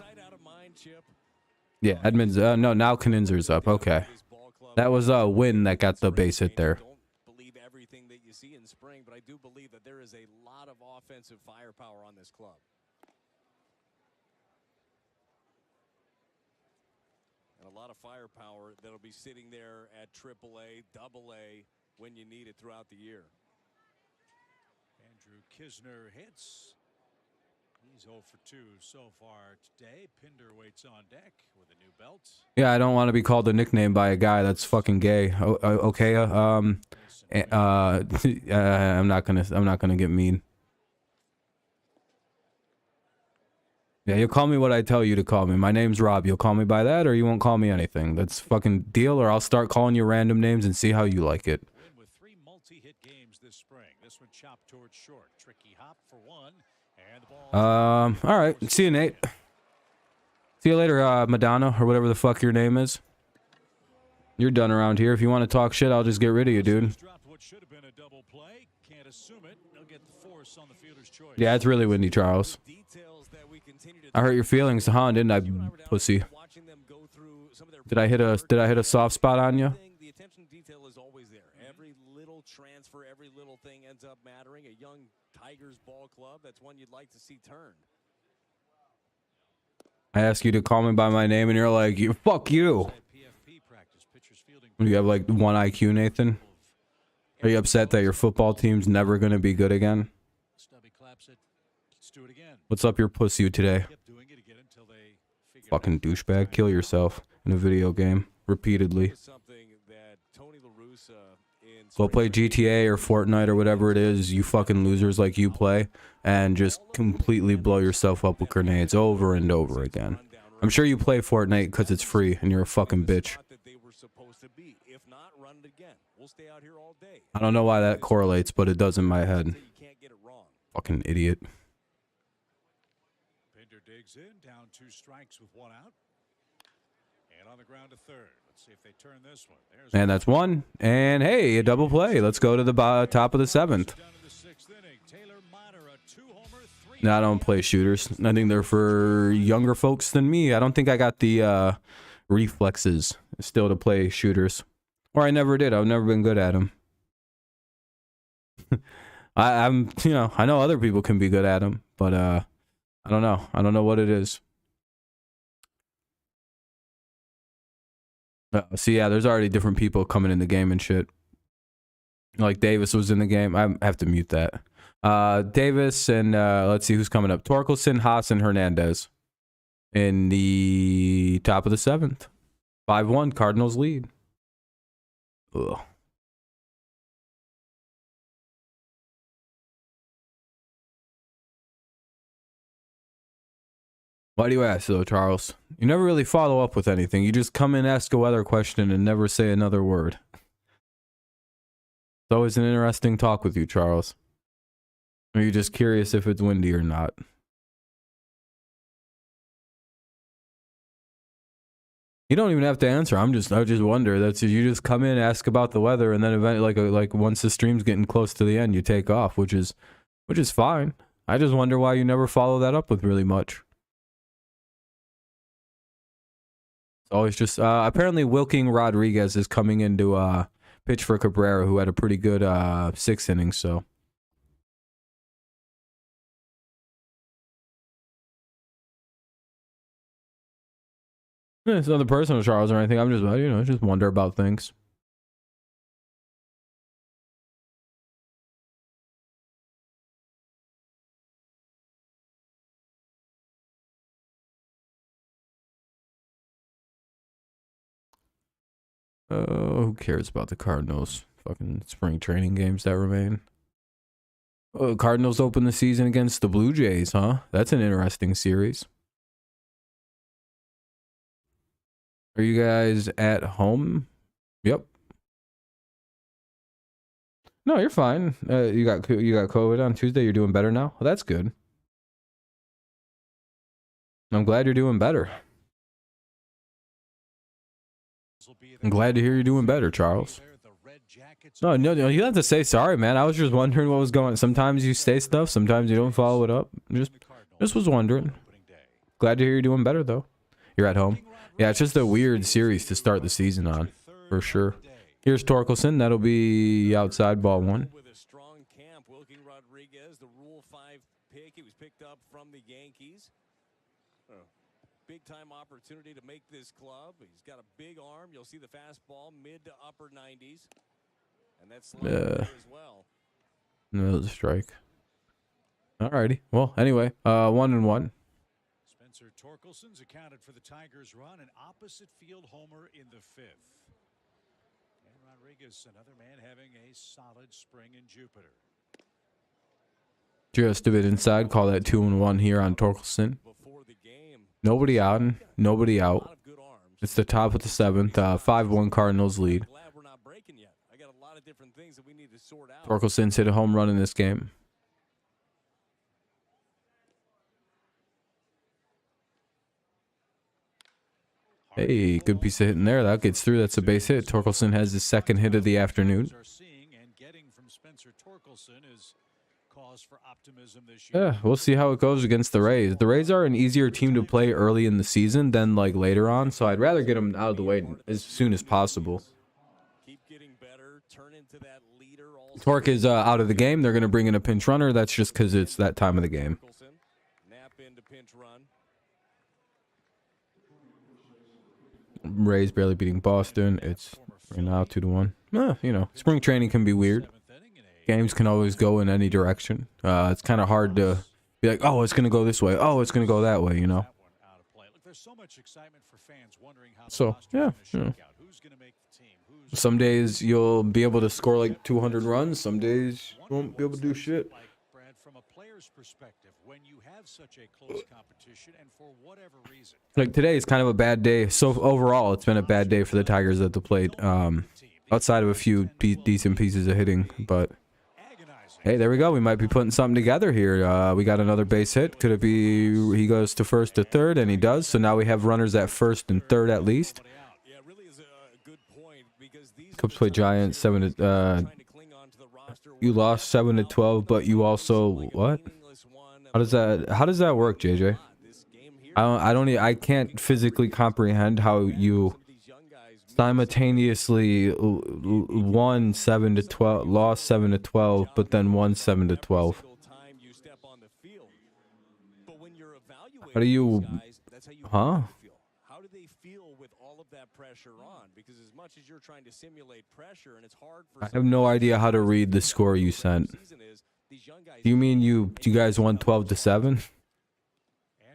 Yeah, Edmonds. No, now Kninzer's up. Okay, that was a win that got the base hit there. Don't believe everything that you see in spring, but I do believe that there is a lot of offensive firepower on this club. And a lot of firepower that'll be sitting there at AAA, AA when you need it throughout the year. Andrew Kisner hits. He's 0 for 2 so far today. Pinder waits on deck with a new belt. Yeah, I don't want to be called a nickname by a guy that's fucking gay. Okay, I'm not gonna get mean. Yeah, you'll call me what I tell you to call me. My name's Rob. You'll call me by that, or you won't call me anything. That's fucking deal, or I'll start calling you random names and see how you like it. With 3 multi-hit games this spring. This one chopped towards short. Tricky hop for 1. And the ball. All right. See you, Nate. See you later, Madonna, or whatever the fuck your name is. You're done around here. If you want to talk shit, I'll just get rid of you, dude. Yeah, it's really windy, Charles. I hurt your feelings, huh? Didn't I, pussy? Did I hit a soft spot on you? The attention to detail is always there. Every little transfer, every little thing ends up mattering. A young Tigers ball club, that's one you'd like to see turned. I ask you to call me by my name, and you're like, "You fuck you." You have like 1 IQ, Nathan. Are you upset that your football team's never gonna be good again? What's up your pussy today? Fucking douchebag. Kill yourself in a video game repeatedly. Go play GTA or Fortnite or whatever it is you fucking losers like you play, and just completely blow yourself up with grenades over and over again. I'm sure you play Fortnite because it's free and you're a fucking bitch. I don't know why that correlates, but it does in my head. Fucking idiot. Pinder digs in, down 2 strikes with 1 out. And on the ground to third. Let's see if they turn this one. And that's 1. And hey, a double play. Let's go to the top of the 7th. No, I don't play shooters. I think they're for younger folks than me. I don't think I got the reflexes still to play shooters. Or I never did. I've never been good at them. I'm, you know, I know other people can be good at them, but I don't know. I don't know what it is. See, yeah, there's already different people coming in the game and shit. Like Davis was in the game. I have to mute that. Davis and let's see who's coming up. Torkelson, Haas, and Hernandez in the top of the 7th. 5-1, Cardinals lead. Ugh. Why do you ask, though, Charles? You never really follow up with anything. You just come in, ask a weather question, and never say another word. It's always an interesting talk with you, Charles. Or are you just curious if it's windy or not? You don't even have to answer. I just wonder. That's you just come in, ask about the weather, and then eventually, like once the stream's getting close to the end, you take off, which is fine. I just wonder why you never follow that up with really much. It's always just apparently Wilking Rodriguez is coming in to pitch for Cabrera, who had a pretty good 6th inning. So. It's nothing personal, Charles, or anything. I'm just, you know, just wonder about things. Who cares about the Cardinals? Fucking spring training games that remain. Cardinals open the season against the Blue Jays, huh? That's an interesting series. Are you guys at home? Yep. No, you're fine. You got COVID on Tuesday. You're doing better now. Well, that's good. I'm glad you're doing better. I'm glad to hear you're doing better, Charles. No, you don't have to say sorry, man. I was just wondering what was going on. Sometimes you say stuff, sometimes you don't follow it up. Just was wondering. Glad to hear you're doing better, though. You're at home. Yeah, it's just a weird series to start the season on, for sure. Here's Torkelson. That'll be outside ball 1. With a strong camp, Wilking Rodriguez, the Rule 5 pick. He was picked up from the Yankees. Big time opportunity to make this club. He's got a big arm. You'll see the fastball mid to upper 90s. And that's as well. No, it was a strike. Alrighty. Well, anyway, 1-1. Spencer Torkelson's accounted for the Tigers' run, an opposite field homer in the 5th. And Rodriguez, another man having a solid spring in Jupiter. Just a bit inside. Call that 2-1 here on Torkelson. Nobody out. Nobody out. It's the top of the 7th. 5-1 Cardinals lead. Torkelson's hit a home run in this game. Hey, good piece of hitting there. That gets through. That's a base hit. Torkelson has his 2nd hit of the afternoon. Yeah, we'll see how it goes against the Rays. The Rays are an easier team to play early in the season than like later on, so I'd rather get them out of the way as soon as possible. Torque is out of the game. They're going to bring in a pinch runner. That's just because it's that time of the game. Rays barely beating Boston. It's right now 2-1. You know, spring training can be weird. Games can always go in any direction. It's kind of hard to be like, oh, it's gonna go this way. Oh, it's gonna go that way. You know. So yeah. Some days you'll be able to score like 200 runs. Some days you won't be able to do shit. Like today is kind of a bad day. So overall, it's been a bad day for the Tigers at the plate. Outside of a few decent pieces of hitting, but hey, there we go. We might be putting something together here. We got another base hit. Could it be he goes to first to third, and he does. So now we have runners at first and third at least. Cubs play Giants 7 to. You lost 7 to 12, but you also what? How does that work, JJ? I can't physically comprehend how you simultaneously won 7 to 12, lost 7 to 12, but then won 7 to 12. How do you, huh? How do they feel with all of that pressure on? Because as much as you're trying to simulate pressure, and it's hard for I have no idea how to read the score you sent. Do you mean you guys won 12 to 7?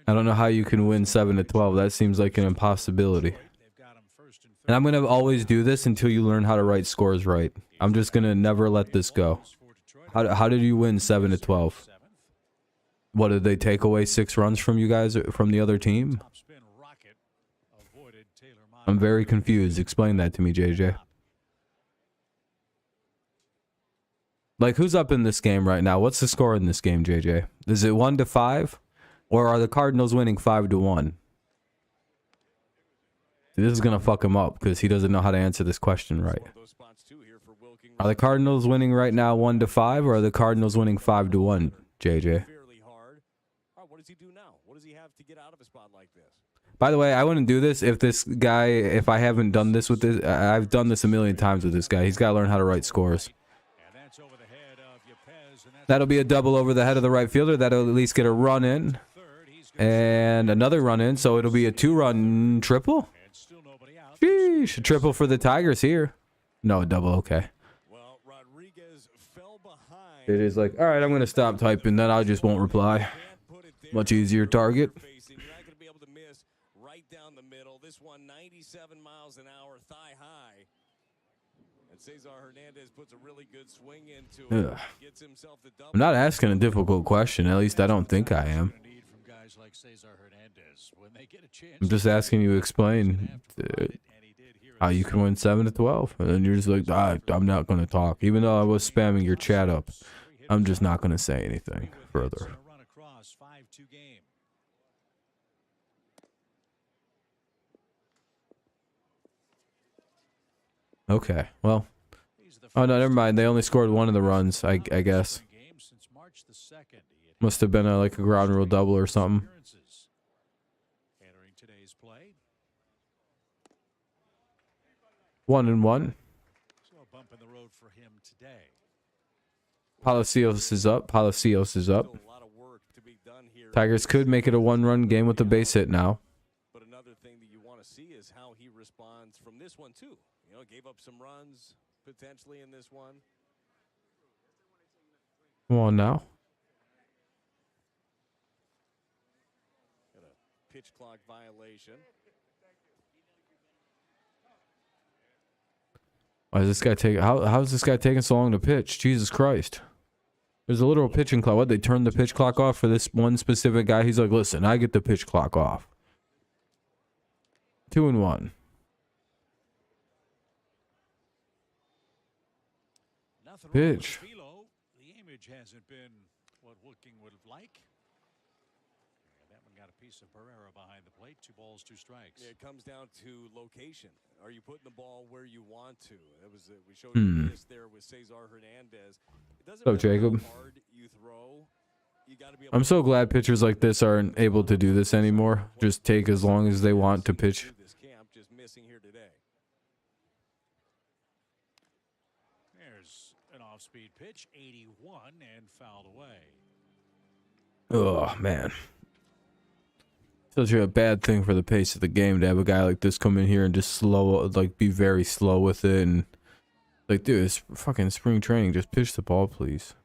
I don't know how you can win 7 to 12. That seems like an impossibility. And I'm going to always do this until you learn how to write scores right. I'm just going to never let this go. How did you win 7 to 12? What, did they take away 6 runs from you guys, from the other team? I'm very confused. Explain that to me, JJ. Like, who's up in this game right now? What's the score in this game, JJ? Is it 1 to 5? Or are the Cardinals winning 5 to 1? This is going to fuck him up because he doesn't know how to answer this question right. Are the Cardinals winning right now 1 to 5, or are the Cardinals winning 5 to 1, JJ? What does he do now? What does he have to get out of a spot like this? By the way, I wouldn't do this if this guy, if I haven't done this with this. I've done this a million times with this guy. He's got to learn how to write scores. That'll be a double over the head of the right fielder. That'll at least get a run in. And another run in, so it'll be a 2-run triple. Sheesh, a triple for the Tigers here. No, a double, okay. It is like, all right, I'm going to stop typing, then I just won't reply. Much easier target. Right down the middle. This one 97 miles an hour, thigh high. And Cesar Hernandez puts a really good swing into it. Gets himself the double. I'm not asking a difficult question. At least I don't think I am. I'm just asking you to explain how you can win 7 to 12. And then you're just like, I'm not going to talk. Even though I was spamming your chat up, I'm just not going to say anything further. Okay, well. Oh, no, never mind. They only scored 1 of the runs, I guess. Must have been like a ground rule double or something. One and one. Palacios is up. Palacios is up. Tigers could make it a 1-run game with the base hit now. But another thing that you want to see is how he responds from this one too. You know, gave up some runs potentially in this one. Come on now. Got a pitch clock violation. Why is this guy taking? How is this guy taking so long to pitch? Jesus Christ! There's a literal pitching clock. What, they turned the pitch clock off for this one specific guy? He's like, listen, I get the pitch clock off. 2 and 1. Pitch. The image hasn't been what Woodking would have liked. That one got a piece of Barrera behind the plate. 2 balls, 2 strikes. Yeah, it comes down to location. Are you putting the ball where you want to? That was we showed you this there with Cesar Hernandez. It doesn't matter Jacob. how hard you throw. You got to be able I'm so glad pitchers like this aren't able to do this anymore. Just take as long as they want to pitch. This camp just missing here today. There's an off-speed pitch, 81, and fouled away. Oh, man. Such a bad thing for the pace of the game to have a guy like this come in here and just slow, like be very slow with it, and like, dude, it's fucking spring training. Just pitch the ball, please.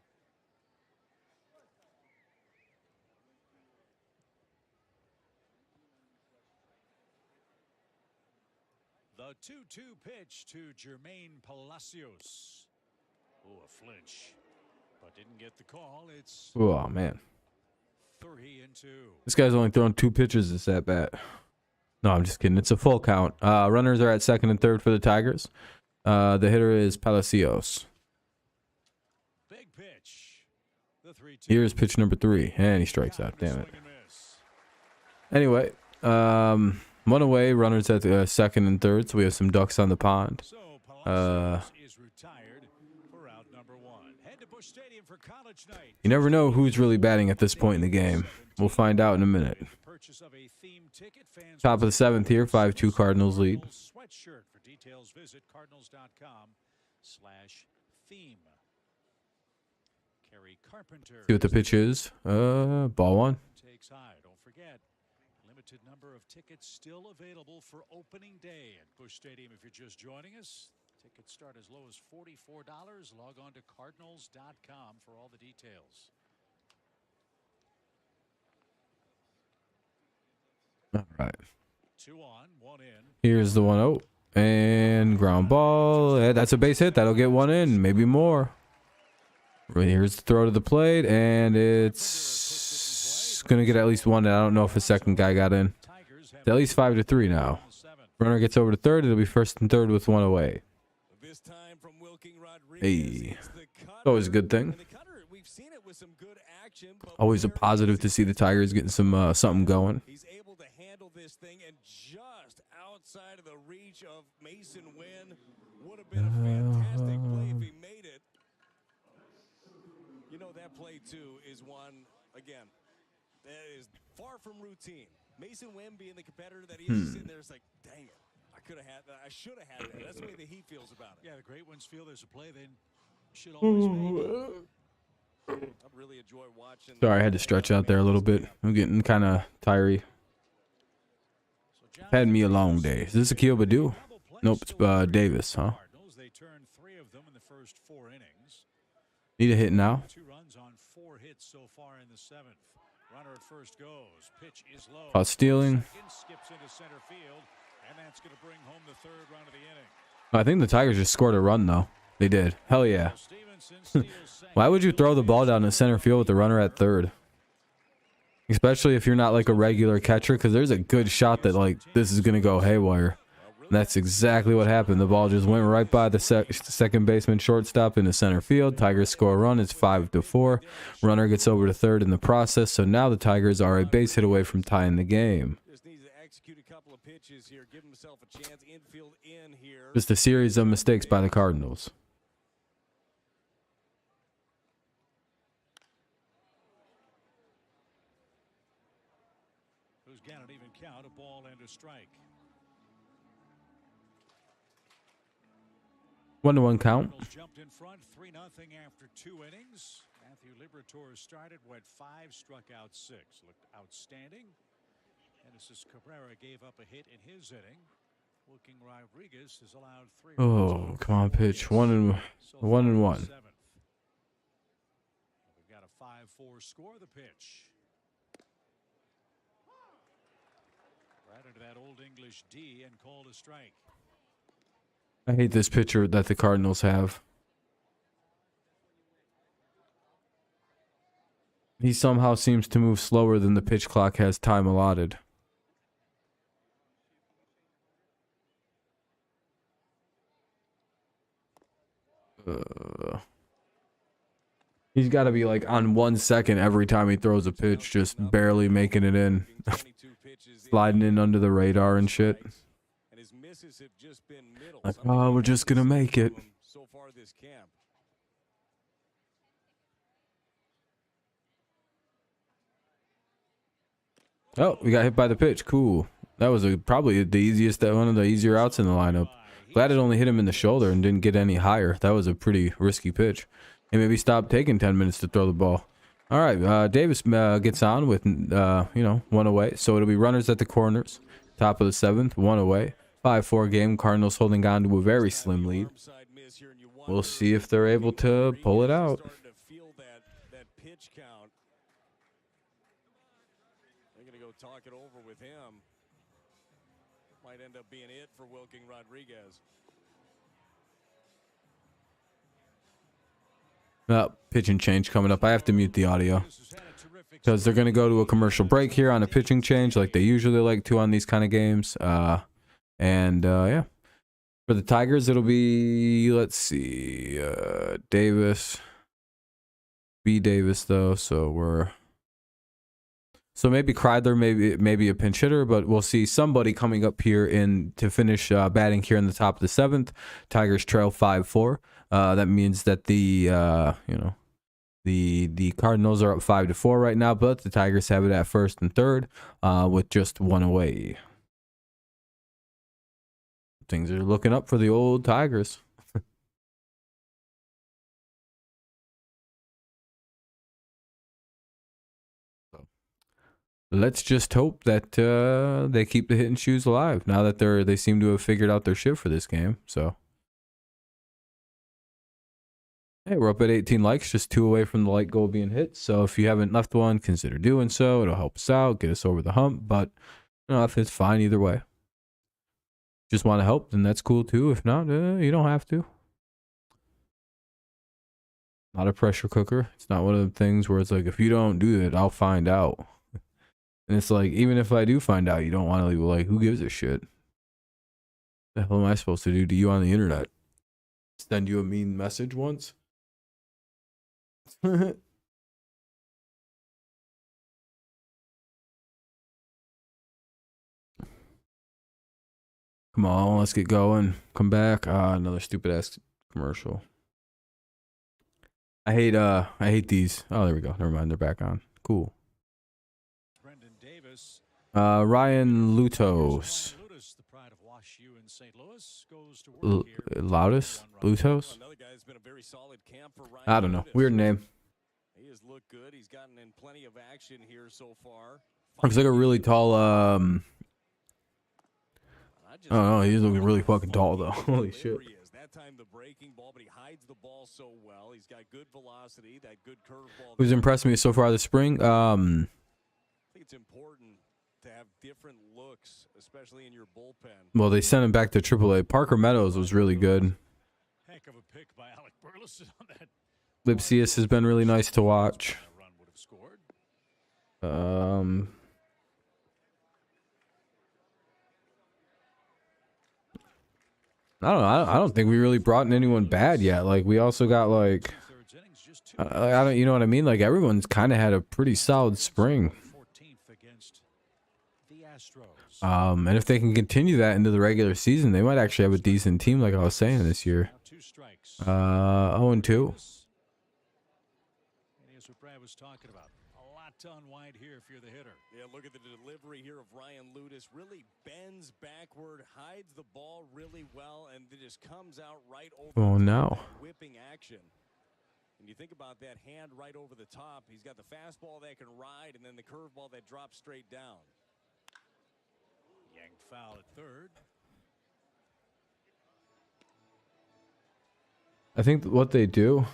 The 2-2 pitch to Jermaine Palacios. Oh, a flinch, but didn't get the call. It's Oh man, 3-2. this guy's only thrown 2 pitches this at bat. No, I'm just kidding. It's a full count. Runners are at second and third for the Tigers. The hitter is Palacios. Big pitch. The 3-2. Here's pitch number 3, and he strikes out. Damn it. Anyway, one away. Runners at second and third, so we have some ducks on the pond. So Palacios is retired for out number 1. Head to Busch Stadium for college night. You never know who's really batting at this point in the game. We'll find out in a minute. Purchase of a theme ticket. Fans Top of the 7th here, 5-2 Cardinals lead. Sweatshirt. For details, visit cardinals.com/theme. Kerry Carpenter. See what the pitch is. Ball 1. Takes high. Don't forget, limited number of tickets still available for opening day at Busch Stadium. If you're just joining us, tickets start as low as $44. Log on to cardinals.com for all the details. All right. 2 on, 1 in. Here's the 1-0. And ground ball. Yeah, that's a base hit. That'll get 1 in, maybe more. Here's the throw to the plate, and it's going to get at least 1. I don't know if a second guy got in. It's at least 5-3 now. Runner gets over to third. It'll be first and third with 1 away. This time from Wilking Rodriguez, Hey. it's the cutter. Always a good thing. And the cutter, we've seen it with some good action, but Always a positive to see the Tigers getting some something going. he's able to handle this thing, and just outside of the reach of Mason Wynn. Would have been a fantastic play if he made it. You know, that play too is one, again, that is far from routine. Mason Wynn being the competitor that he is, sitting there, it's like, dang it, I could have had that. I should have had that. That's the way that he feels about it. Yeah, the great ones feel there's a play they should always make. I really enjoy watching. Sorry, I had to stretch out there a little bit. I'm getting kind of tired. Had me a long day. Is this Akil Baddoo? Nope, it's Davis, huh? They turned 3 of them in the first 4 innings. Need a hit now. 2 runs on 4 hits so far in the 7th. Runner at first goes. Pitch is low. Caught stealing. Second skips into center field, and that's going to bring home the 3rd run of the inning. I think the Tigers just scored a run, though. They did. Hell yeah. Stevenson steals second. Why would you throw the ball down to center field with the runner at third? Especially if you're not like a regular catcher, because there's a good shot that like this is going to go haywire. And that's exactly what happened. The ball just went right by the second baseman shortstop into center field. Tigers score a run. It's 5-4. Runner gets over to third in the process. So now the Tigers are a base hit away from tying the game. Just needs to execute a couple of pitches here, give himself a chance. Infield in here. Just a series of mistakes by the Cardinals. Who's got an even count, a ball and a strike. 1-1 count. Cardinals jumped in front 3-0 after 2 innings. Matthew Liberatore started, went 5, struck out 6. Looked outstanding. Genesis Cabrera gave up a hit in his inning. Wilking Rodriguez has allowed 3 runs Oh, on come on, 4 pitch. hits 1 and so far 1 in and the 1. 7th. We've got a 5-4 score. The pitch. Right into that old English D and called a strike. I hate this pitcher that the Cardinals have. He somehow seems to move slower than the pitch clock has time allotted. He's got to be like on 1 second every time he throws a pitch, just barely making it in. Sliding in under the radar and shit. And his misses have just been middle. Like, oh, we're just going to make it. So far this camp. Oh, we got hit by the pitch. Cool. That was probably the easiest, one of the easier outs in the lineup. Glad it only hit him in the shoulder and didn't get any higher. That was a pretty risky pitch. And maybe stop taking 10 minutes to throw the ball. All right, Davis gets on with, one away. So it'll be runners at the corners. Top of the 7th, one away. 5-4 game. Cardinals holding on to a very slim lead. We'll see if they're able to pull it out. That pitch count. They're going to go talk it over with him. Might end up being it for Wilking Rodriguez. Pitching change coming up. I have to mute the audio because they're going to go to a commercial break here on a pitching change like they usually like to on these kind of games. Yeah. For the Tigers, it'll be, let's see, Davis. B. Davis, though, so maybe Kreidler, maybe a pinch hitter, but we'll see somebody coming up here to finish batting here in the top of the 7th. Tigers trail 5-4. That means that the Cardinals are up 5-4 right now, but the Tigers have it at 1st and 3rd with just one away. Things are looking up for the old Tigers. Let's just hope that they keep the hitting shoes alive now that they seem to have figured out their shit for this game. So, hey, we're up at 18 likes, just 2 away from the like goal being hit. So if you haven't left one, consider doing so. It'll help us out, get us over the hump. But if it's fine either way. Just want to help, then that's cool too. If not, you don't have to. Not a pressure cooker. It's not one of the things where it's like, if you don't do it, I'll find out. And it's like, even if I do find out, you don't want to leave like, who gives a shit? The hell am I supposed to do to you on the internet? Send you a mean message once? Come on, let's get going. Come back. Another stupid ass commercial. I hate these. Oh, there we go. Never mind, they're back on. Cool. Ryan Lutos. Loudus? Lutos? I don't know. Weird name. He has looked good. He's gotten in plenty of action here so far. Looks like a really tall, I don't know, he's looking really fucking tall though. Holy shit. That time the breaking ball, but he hides the ball so well. He's got good velocity, that good curveball. Who's impressed me so far this spring? I think it's important to have different looks, especially in your bullpen. Well, they sent him back to AAA. Parker Meadows was really good. Heck of a pick by Alec Burleson on that. Lipsius has been really nice to watch. I don't know. I don't think we really brought in anyone bad yet. Like, we also got like, I don't, you know what I mean? Like, everyone's kind of had a pretty solid spring. And if they can continue that into the regular season, they might actually have a decent team, like I was saying this year. 0-2. Here's what Brad was talking about. A lot to unwind here if you're the hitter. Yeah, look at the delivery here of Ryan Ludus. Really bends backward, hides the ball really well, and it just comes out right over. Oh, no. Whipping action. When you think about that hand right over the top, he's got the fastball that can ride, and then the curveball that drops straight down. Yanked foul at third. I think what they do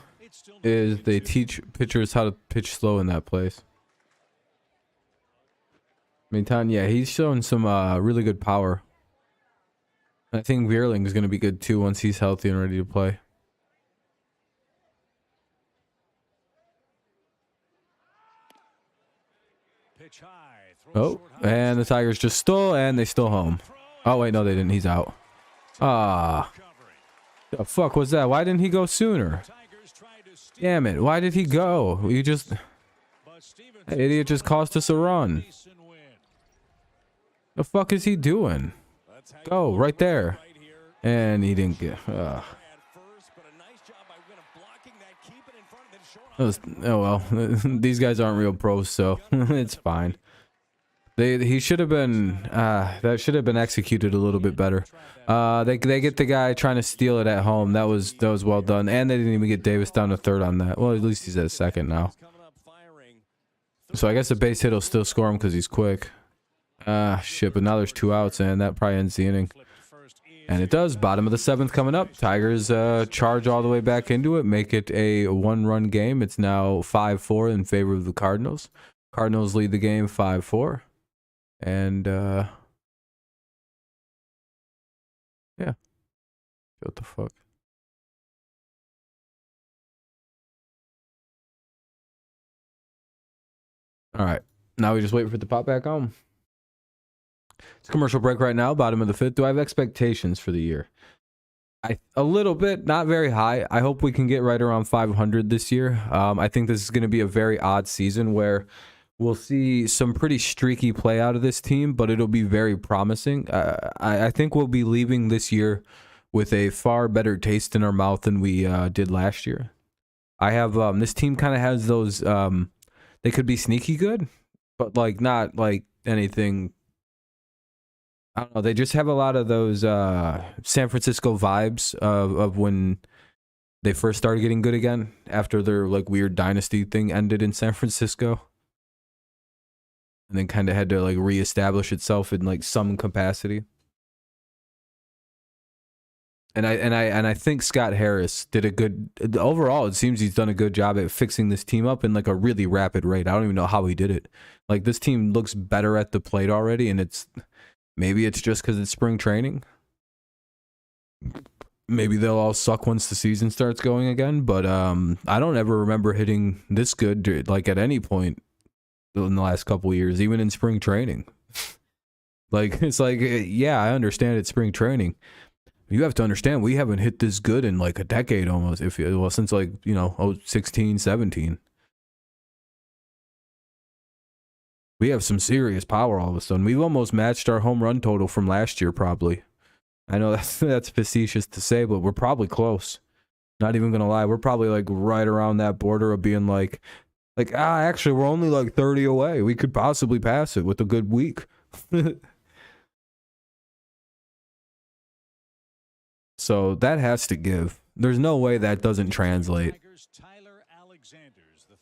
is they teach pitchers how to pitch slow in that place. Meantime, yeah, he's showing some really good power. I think Veerling is going to be good too once he's healthy and ready to play. Oh, and the Tigers just stole, and they stole home. Oh, wait, no, they didn't. He's out. Ah. The fuck was that? Why didn't he go sooner? Damn it. Why did he go? You just... That idiot just cost us a run. The fuck is he doing? Go, right there. And he didn't get... Oh well, these guys aren't real pros, so it's fine. He should have been that should have been executed a little bit better. They get the guy trying to steal it at home. That was well done, and they didn't even get Davis down to third on that. Well, at least he's at second now. So I guess the base hit will still score him because he's quick. Ah, shit, but now there's 2 outs, and that probably ends the inning. And it does. Bottom of the 7th coming up. Tigers charge all the way back into it, make it a 1-run game. It's now 5-4 in favor of the Cardinals. Cardinals lead the game 5-4. And, yeah. What the fuck? All right. Now we just wait for it to pop back on. It's a commercial break right now, bottom of the 5th. Do I have expectations for the year? A little bit, not very high. I hope we can get right around 500 this year. I think this is going to be a very odd season where we'll see some pretty streaky play out of this team, but it'll be very promising. I think we'll be leaving this year with a far better taste in our mouth than we did last year. I have this team kind of has those. They could be sneaky good, but like not like anything. I don't know. They just have a lot of those San Francisco vibes of when they first started getting good again after their like weird dynasty thing ended in San Francisco, and then kind of had to like reestablish itself in like some capacity. And I think Scott Harris did a good overall. It seems he's done a good job at fixing this team up in like a really rapid rate. I don't even know how he did it. Like this team looks better at the plate already, and maybe it's just because it's spring training. Maybe they'll all suck once the season starts going again. But I don't ever remember hitting this good like at any point in the last couple of years, even in spring training. Like it's like, yeah, I understand it's spring training. You have to understand we haven't hit this good in like a decade almost. Since like 16, 17. We have some serious power all of a sudden. We've almost matched our home run total from last year, probably. I know that's facetious to say, but we're probably close. Not even gonna lie, we're probably like right around that border of being like actually we're only like 30 away. We could possibly pass it with a good week. So that has to give. There's no way that doesn't translate.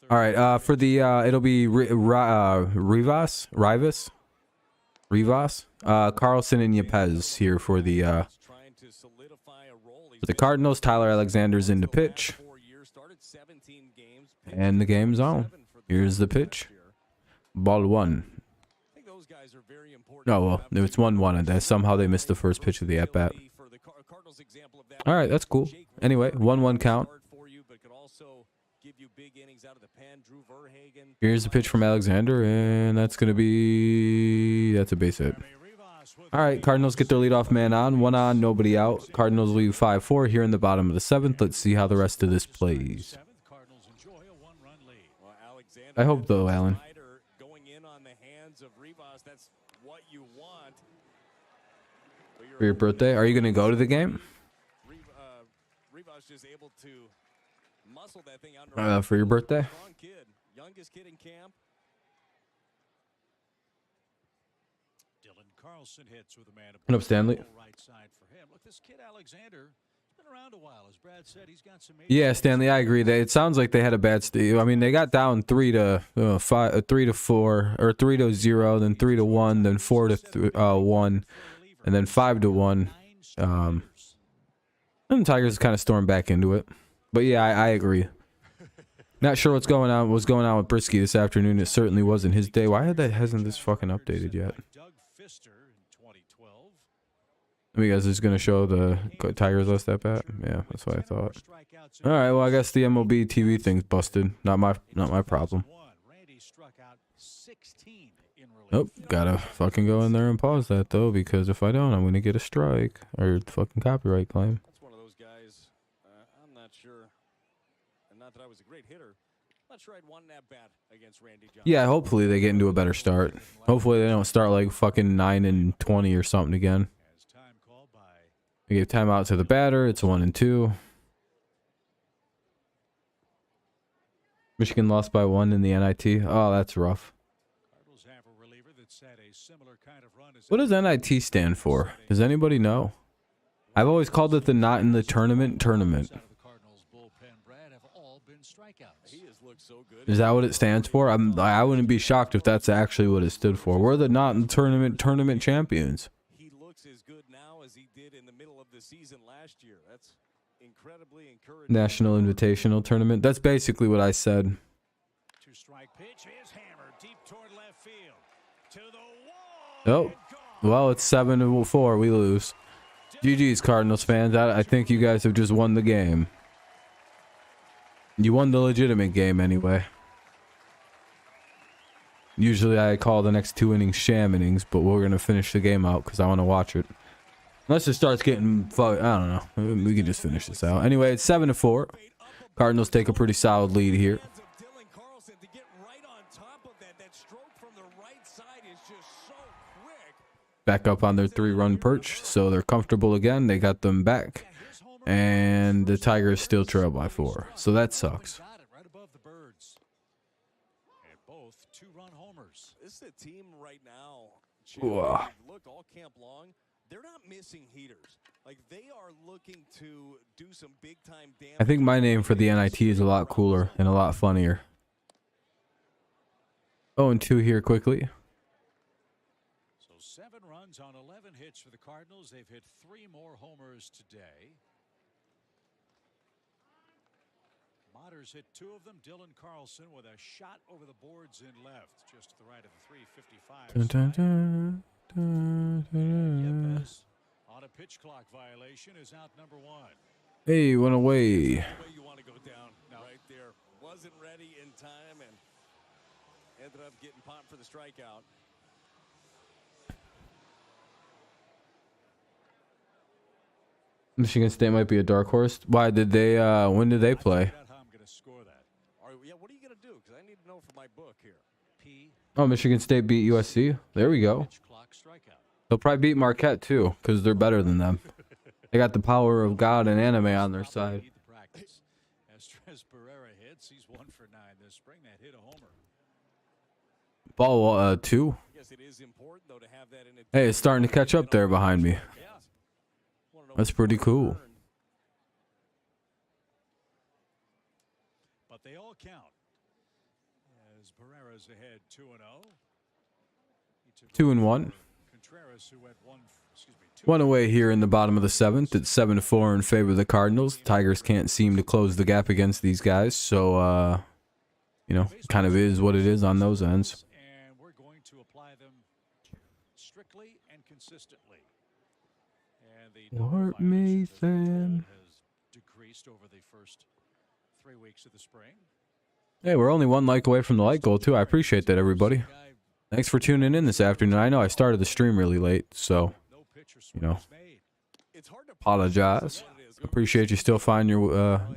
All right, for the it'll be Rivas, Carlson and Yepez here for the Cardinals. Tyler Alexander's in the pitch, and the game's on. Here's the pitch. Ball 1. Oh well, it's 1-1, and somehow they missed the first pitch of the at bat. All right, that's cool. Anyway, 1-1 count. Here's the pitch from Alexander, and that's a base hit. All right, Cardinals get their leadoff man on. 1 on, nobody out. Cardinals lead 5-4 here in the bottom of the 7th. Let's see how the rest of this plays. I hope though, Alan. For your birthday, are you going to go to the game? For your birthday? Youngest kid in camp. Dylan Carlson hits with a man What up, Stanley? right side for him. Look, this kid Alexander has been around a while. As Brad said, he's got some. Yeah, Stanley, I agree. It sounds like they had a bad. I mean, they got down 3-4, or 3-0, then 3-1, then 4-1, and then 5-1. And the Tigers kind of stormed back into it. But yeah, I agree. Not sure what's going on with Brisky this afternoon. It certainly wasn't his day. Why hasn't this fucking updated yet? I mean, you guys is going to show the Tigers list at bat? Yeah, that's what I thought. All right, well, I guess the MLB TV thing's busted. Not my problem. Nope, gotta fucking go in there and pause that though, because if I don't, I'm gonna get a strike or fucking copyright claim. That's one of those guys. I'm not sure. And not that I was a great hitter. I'm not sure I'd want that bat against Randy Johnson. Yeah, hopefully they get into a better start. Hopefully they don't start like fucking 9-20 or something again. They gave timeout to the batter. It's 1-2. Michigan lost by 1 in the NIT. Oh, that's rough. What does NIT stand for? Does anybody know? I've always called it the not in the tournament. strikeouts. He has looked so good. Is that what it stands for? I wouldn't be shocked if that's actually what it stood for. We're the not in tournament champions. He looks as good now as he did in the middle of the season last year. That's incredibly encouraging. National Invitational Tournament. That's basically what I said. 2-strike pitch is hammered deep toward left field. To the wall. Oh, well, it's 7-4. We lose. GG's, Cardinals fans. I think you guys have just won the game. You won the legitimate game anyway. Usually I call the next 2 innings sham innings, but we're going to finish the game out because I want to watch it. Unless it starts getting I don't know. We can just finish this out. Anyway, it's 7-4. Cardinals take a pretty solid lead here. Back up on their 3-run perch, so they're comfortable again. They got them back, and the Tigers still trail by 4, so that sucks. Right above the Birds. And both 2-run homers. This is a team right now. Whoa. Look, all camp long, they're not missing heaters. Like, they are looking to do some big time damage. I think my name for the NIT is a lot cooler and a lot funnier. 0-2 here quickly. 7 runs on 11 hits for the Cardinals. They've hit 3 more homers today. Motters hit 2 of them. Dylan Carlson with a shot over the boards in left, just to the right of the 355. Yepes on a pitch clock violation is out number 1. Hey, went away. You want to go down right there. Wasn't ready in time and ended up getting popped for the strikeout. Michigan State might be a dark horse. Why did they? When did they play? What are you gonna do? Because I need to know for my book here. Oh, Michigan State beat USC. There we go. They'll probably beat Marquette too, because they're better than them. They got the power of God and anime on their side. Ball 2. Hey, it's starting to catch up there behind me. That's pretty cool. But they all count. As Barrera's ahead 2-0. 2-1. Contreras, who had 1 away here in the bottom of the 7th. It's 7-4 in favor of the Cardinals. Tigers can't seem to close the gap against these guys, so you know, kind of is what it is on those ends. And we're going to apply them strictly and consistently. Lord Nathan has decreased over the first 3 weeks of the spring. Hey, we're only 1 like away from the like goal too. I appreciate that, everybody. Thanks for tuning in this afternoon. I know I started the stream really late, so you know, apologize. Appreciate you still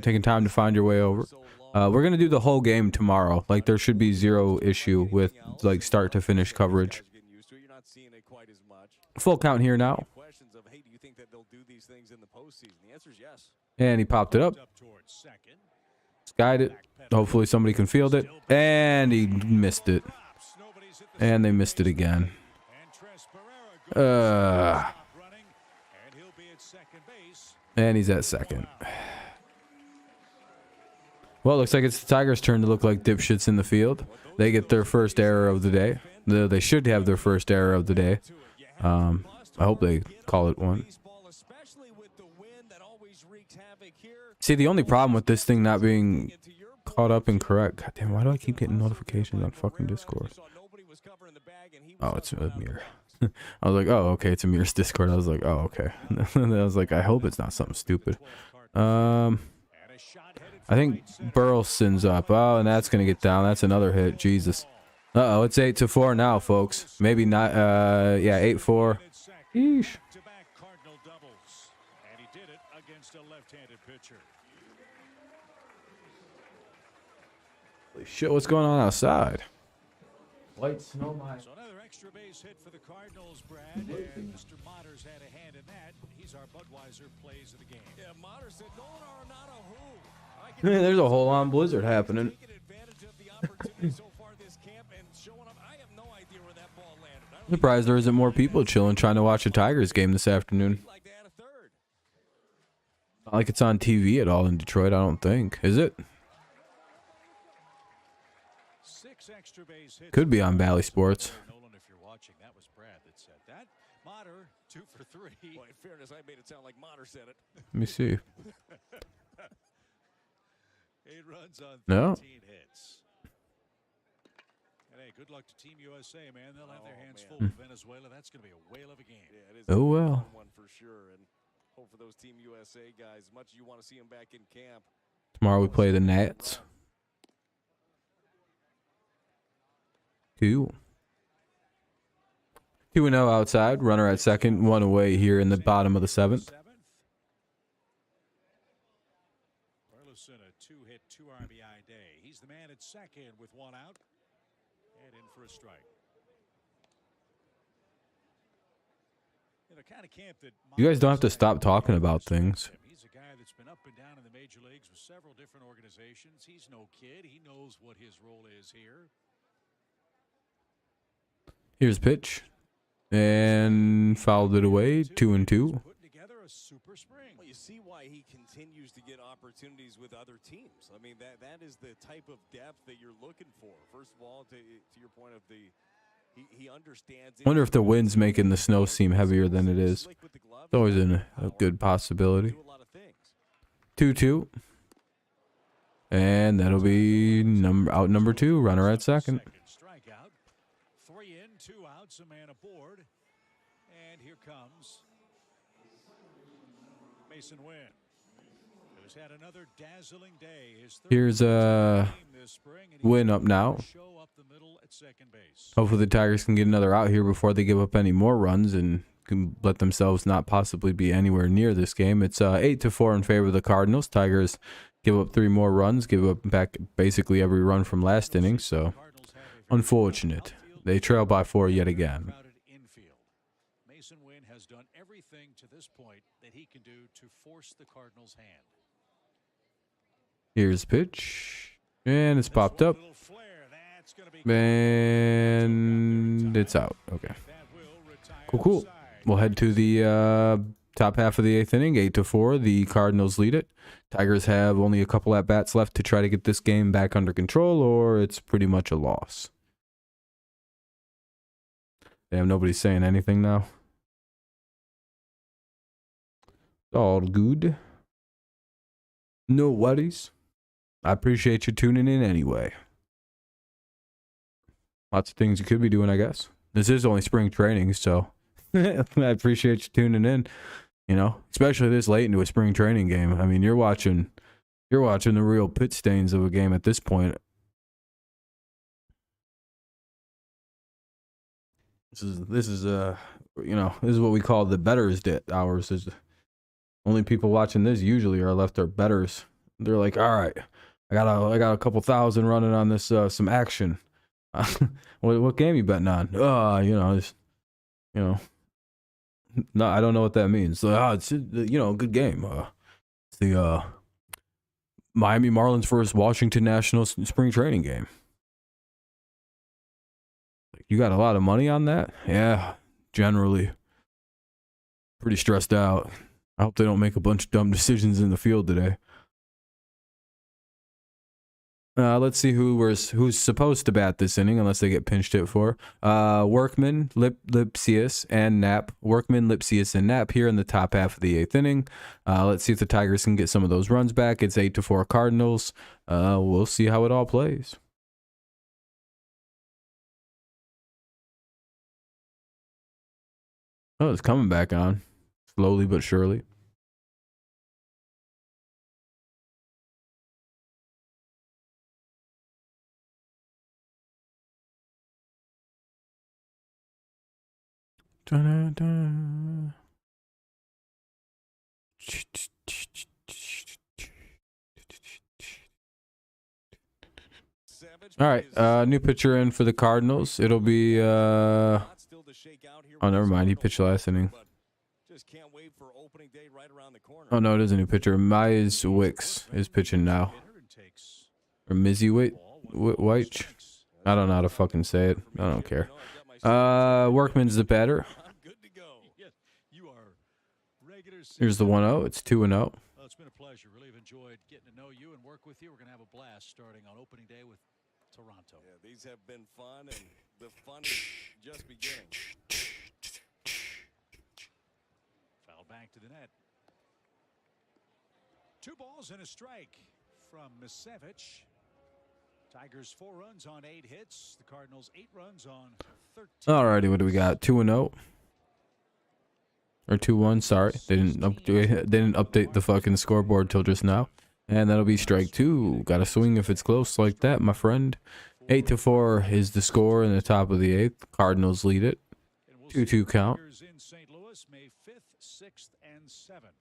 taking time to find your way over. We're gonna do the whole game tomorrow. Like, there should be 0 issue with like start to finish coverage. Full count here now. And he popped it up. Skied it. Hopefully somebody can field it. And he missed it. And they missed it again. And he's at second. Well, it looks like it's the Tigers' turn to look like dipshits in the field. They get their first error of the day. They should have their first error of the day. I hope they call it one. See, the only problem with this thing not being caught up and correct. God damn, why do I keep getting notifications on fucking Discord? Oh, it's a mirror. I was like, oh, okay, it's a mirror's Discord. I was like, oh, okay. And I was like, I hope it's not something stupid. I think Burleson's up. Oh, and that's going to get down. That's another hit. Jesus. Uh-oh, it's 8-4 now, folks. Maybe not. Yeah, 8-4. Yeesh. Holy shit, what's going on outside? White snow mine. So another extra base hit for the Cardinals, Brad, and Mr. Motters had a hand in that. He's our Budweiser plays of the game. Yeah, Motters said, no, not a who. There's a whole on blizzard happening. I'm surprised there isn't more people chilling trying to watch a Tigers game this afternoon. Not like it's on TV at all in Detroit, I don't think. Is it? 6 extra base hits. Could be on Bally Sports. Nolan, if you're watching, that was Brad that said that. Mater, 2 for 3. Well, in fairness, I made it sound like Mater said it. Let me see. 8 runs on 13 No. hits. And hey, good luck to Team USA, man. They'll have their hands full with Venezuela. That's going to be a whale of a game. Yeah, it is Oh, a well. fun one for sure. And hope for those Team USA guys, as much as you want to see them back in camp. Tomorrow we play the Nats. 2-0 outside. Runner at second. 1 away here in the bottom of the 7th. Burleson, a 2-hit, 2 RBI day. He's the man at second with 1 out. And in for a strike. In a kind of camp that You guys don't have to stop talking about things. He's a guy that's been up and down in the major leagues with several different organizations. He's no kid. He knows what his role is here. Here's pitch. And fouled it away. 2-2. Putting together a super spring. Well, you see why he continues to get opportunities with other teams. I mean, that is the type of depth that you're looking for. First of all, to your point of the, he understands. Wonder if the wind's making the snow seem heavier than it is. It's always a good possibility. Do a lot of things. 2-2. And that'll be out number 2. Runner at second. Strikeout. 3 in, 2 outs, a man aboard. And here comes Mason Wynn, who's had another dazzling day. His third Here's game this spring, and he's Wynn up now. show up the middle at second base. Hopefully the Tigers can get another out here before they give up any more runs and can let themselves not possibly be anywhere near this game. It's 8-4 in favor of the Cardinals. Tigers give up 3 more runs, give up back basically every run from last inning. So unfortunate. They trail by 4 yet again. Crowded infield. Mason Wynn has done everything to this point that he can do to force the Cardinals' hand. Here's pitch. And it's popped up. Little flare. That's gonna be And it's out. Okay. that will retire Cool. the side. We'll head to the top half of the 8th inning. 8-4. The Cardinals lead it. Tigers have only a couple at bats left to try to get this game back under control, or it's pretty much a loss. Damn, nobody's saying anything now. All good. No worries. I appreciate you tuning in anyway. Lots of things you could be doing, I guess. This is only spring training, so I appreciate you tuning in. You know, especially this late into a spring training game. I mean, you're watching the real pit stains of a game at this point. This is what we call the betters hours. Is only people watching this usually are left are betters. They're like, all right, I got a couple thousand running on this some action. What game you betting on? No, I don't know what that means. It's a good game. It's the Miami Marlins versus Washington Nationals spring training game. You got a lot of money on that? Yeah, generally. Pretty stressed out. I hope they don't make a bunch of dumb decisions in the field today. Let's see who's supposed to bat this inning, unless they get pinched hit for. Workman, Lipsius, and Knapp. Workman, Lipsius, and Knapp here in the top half of the 8th inning. Let's see if the Tigers can get some of those runs back. It's 8-4 Cardinals. We'll see how it all plays. Oh, it's coming back on. Slowly but surely. Da-da-da. All right, new pitcher in for the Cardinals. It'll be oh, never mind. He pitched last inning. Oh no, it is a new pitcher. Myers Wicks is pitching now. Or Mizzy White. I don't know how to fucking say it. I don't care. Workman's the batter. Here's the 1-0. It's 2-0. Well, it's been a pleasure. Really have enjoyed getting to know you and work with you. We're going to have a blast starting on opening day with Toronto. Yeah, these have been fun, and the fun is just beginning. Foul back to the net. 2 balls and a strike from Misevich. Tigers 4 runs on 8 hits. The Cardinals 8 runs on 13. Alrighty, what do we got? 2-0 or 2-1? Sorry, they didn't update the fucking scoreboard till just now. And that'll be strike 2. Got to swing if it's close like that, my friend. 8-4 is the score in the top of the 8th. Cardinals lead it. 2-2 count. In St. Louis, May 5th, 6th, and 7th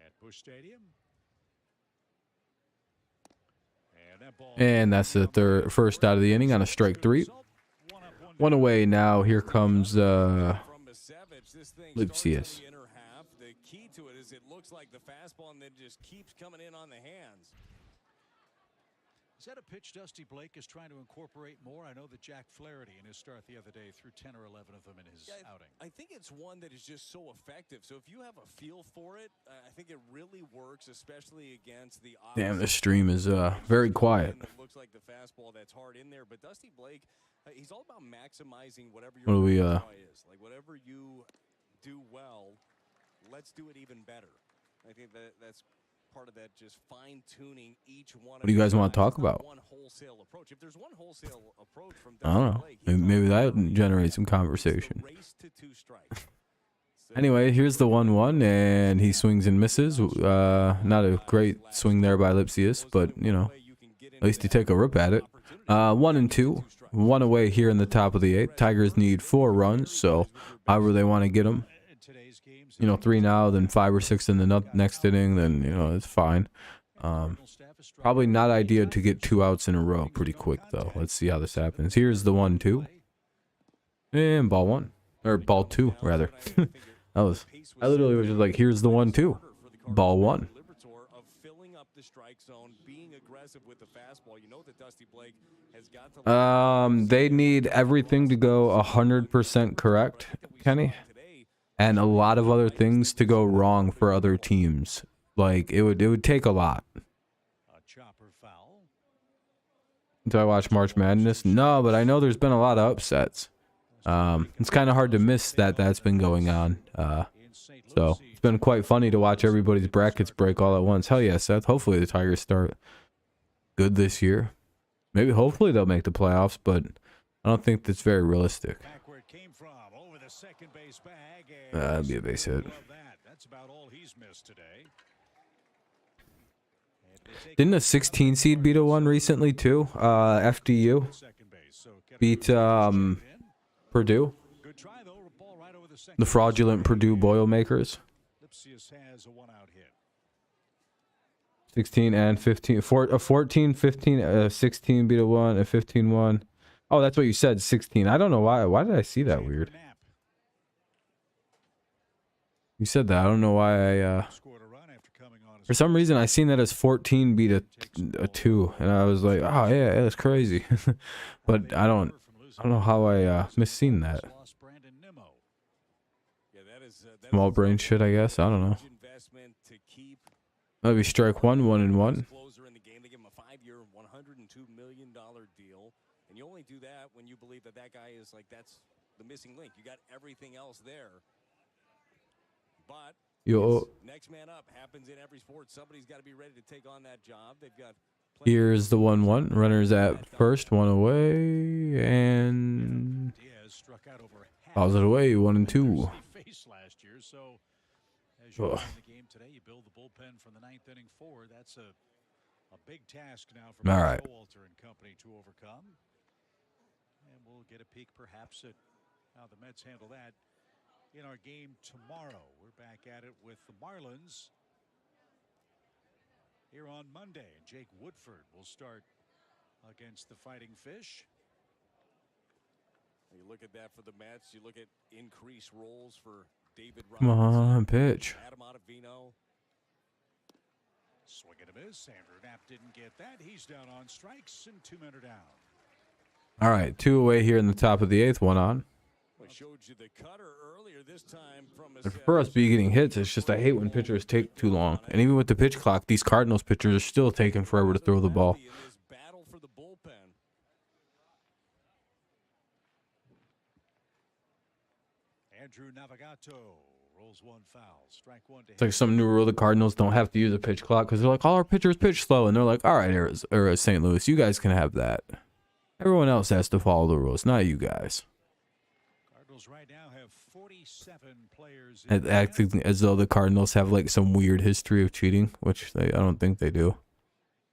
at Busch Stadium. And that's the first out of the inning on a strike 3. 1 away now. Here comes Lipsius. The key to it is it looks like the fastball and then just keeps coming in on the hands. Is that a pitch Dusty Blake is trying to incorporate more? I know that Jack Flaherty in his start the other day threw 10 or 11 of them in his outing. I think it's one that is just so effective. So if you have a feel for it, I think it really works, especially against the. Damn, this stream is very quiet. It looks like the fastball that's hard in there, but Dusty Blake, he's all about maximizing whatever your is. Like whatever you do well, let's do it even better. I think that's part of that, just fine-tuning each one. What do you guys want to talk about? One wholesale approach. If there's one wholesale approach from I don't know. Maybe that would generate some conversation. Anyway, here's the 1-1, and he swings and misses. Not a great swing there by Lipsius, but, you know, at least he take a rip at it. 1-2. 1 away here in the top of the 8th. Tigers need 4 runs, so however they want to get them. You know, 3 now, then 5 or 6 in the next inning, then, you know, it's fine. Probably not ideal to get 2 outs in a row pretty quick, though. Let's see how this happens. Here's the 1-2. And ball 1. Or ball 2, rather. I literally was just like, here's the 1-2. Ball 1. They need everything to go 100% correct, Kenny. And a lot of other things to go wrong for other teams. Like it would take a lot. Do I watch March Madness? No, but I know there's been a lot of upsets. It's kind of hard to miss that's been going on. So it's been quite funny to watch everybody's brackets break all at once. Hell yeah, Seth. Hopefully the Tigers start good this year. Maybe hopefully they'll make the playoffs, but I don't think that's very realistic. That'd be a base hit. Didn't a 16 seed beat a 1 recently too? FDU beat Purdue. The fraudulent Purdue Boilermakers. 16 and 15. 14, 15, 16 beat a 1, a 15-1. Oh, that's what you said, 16. I don't know why. Why did I see that weird? You said that. I don't know why I for some reason I seen that as 14 beat a 2, and I was like, oh yeah, that's crazy. But I don't know how I misseen that. Small brain shit, I guess. I don't know. Maybe strike 1, 1-1. And you only do that when you believe that guy is like, that's the missing link. You got everything else there. But next man up happens in every sport. Somebody's got to be ready to take on that job. They've got. Here's the 1-1. Runners at first, 1 away, and fouls it away. 1-2. Oh. You build the bullpen from the 9th inning forward. That's a big task now for Walter and company to overcome. And we'll get a peek perhaps at how the Mets handle that in our game tomorrow. We're back at it with the Marlins here on Monday. And Jake Woodford will start against the Fighting Fish. You look at that for the Mets. You look at increased roles for David Come on, pitch. Adam Ottavino. Swing and a miss. Andrew Knapp didn't get that. He's down on strikes, and 2 men are down. All right, 2 away here in the top of the 8th. 1 on. Showed you the cutter earlier this time from for us be getting hits, it's just I hate when pitchers take too long. And even with the pitch clock, these Cardinals pitchers are still taking forever to throw the ball. Andrew Navigato rolls one foul. Strike one to It's like some new rule. The Cardinals don't have to use a pitch clock because they're like, all our pitchers pitch slow. And they're like, all right, St. Louis, you guys can have that. Everyone else has to follow the rules, not you guys. Cardinals right now have 47 players. Acting as though the Cardinals have like some weird history of cheating, which I don't think they do.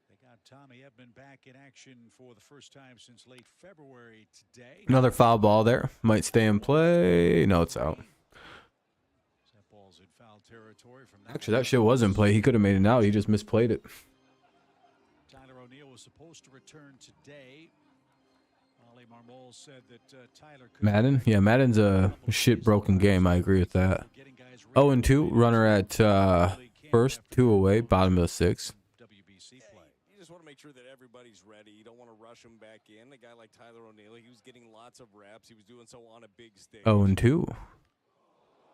They got Tommy Edman back in action for the first time since late February today. Another foul ball there. Might stay in play. No, it's out. That ball's in foul territory from that. Actually, that shit was in play. He could have made it out. He just misplayed it. Tyler O'Neill was supposed to return today. Ollie Marmol said that Tyler could Madden? Yeah, Madden's a shit broken game. I agree with that. 0-2. Runner at first. 2 away. Bottom of the 6th. WBC play. You just want to make sure that everybody's ready. You don't want to rush them back in. A guy like Tyler O'Neill, he was getting lots of reps. He was doing so on a big stage. 0-2.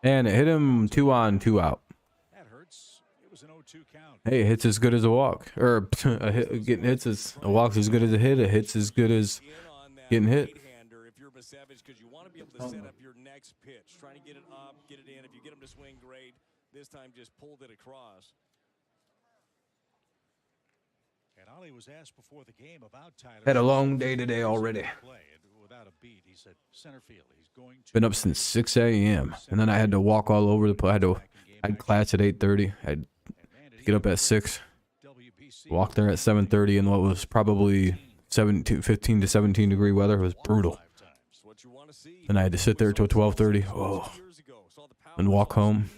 And it hit him 2 on, 2 out. That hurts. It was an 0-2 count. Hey, it hits as good as a walk. Or getting hits a walk's as good as a hit. A hit's as good as getting hit. If you're Savage, because you want to be able to set up your next pitch, trying to get it up, get it in. If you get him to swing, great. This time, just pulled it across. And Ollie was asked before the game about Tyler. Had a long day today already. Without a beat, he said center field. He's going to Been up since 6 a.m. And then I had to walk all over the place. I had class at 8:30. I had to get up at 6. Walk there at 7:30 in what was probably 15 to 17 degree weather. It was brutal. And I had to sit there till 12:30. Oh. And walk home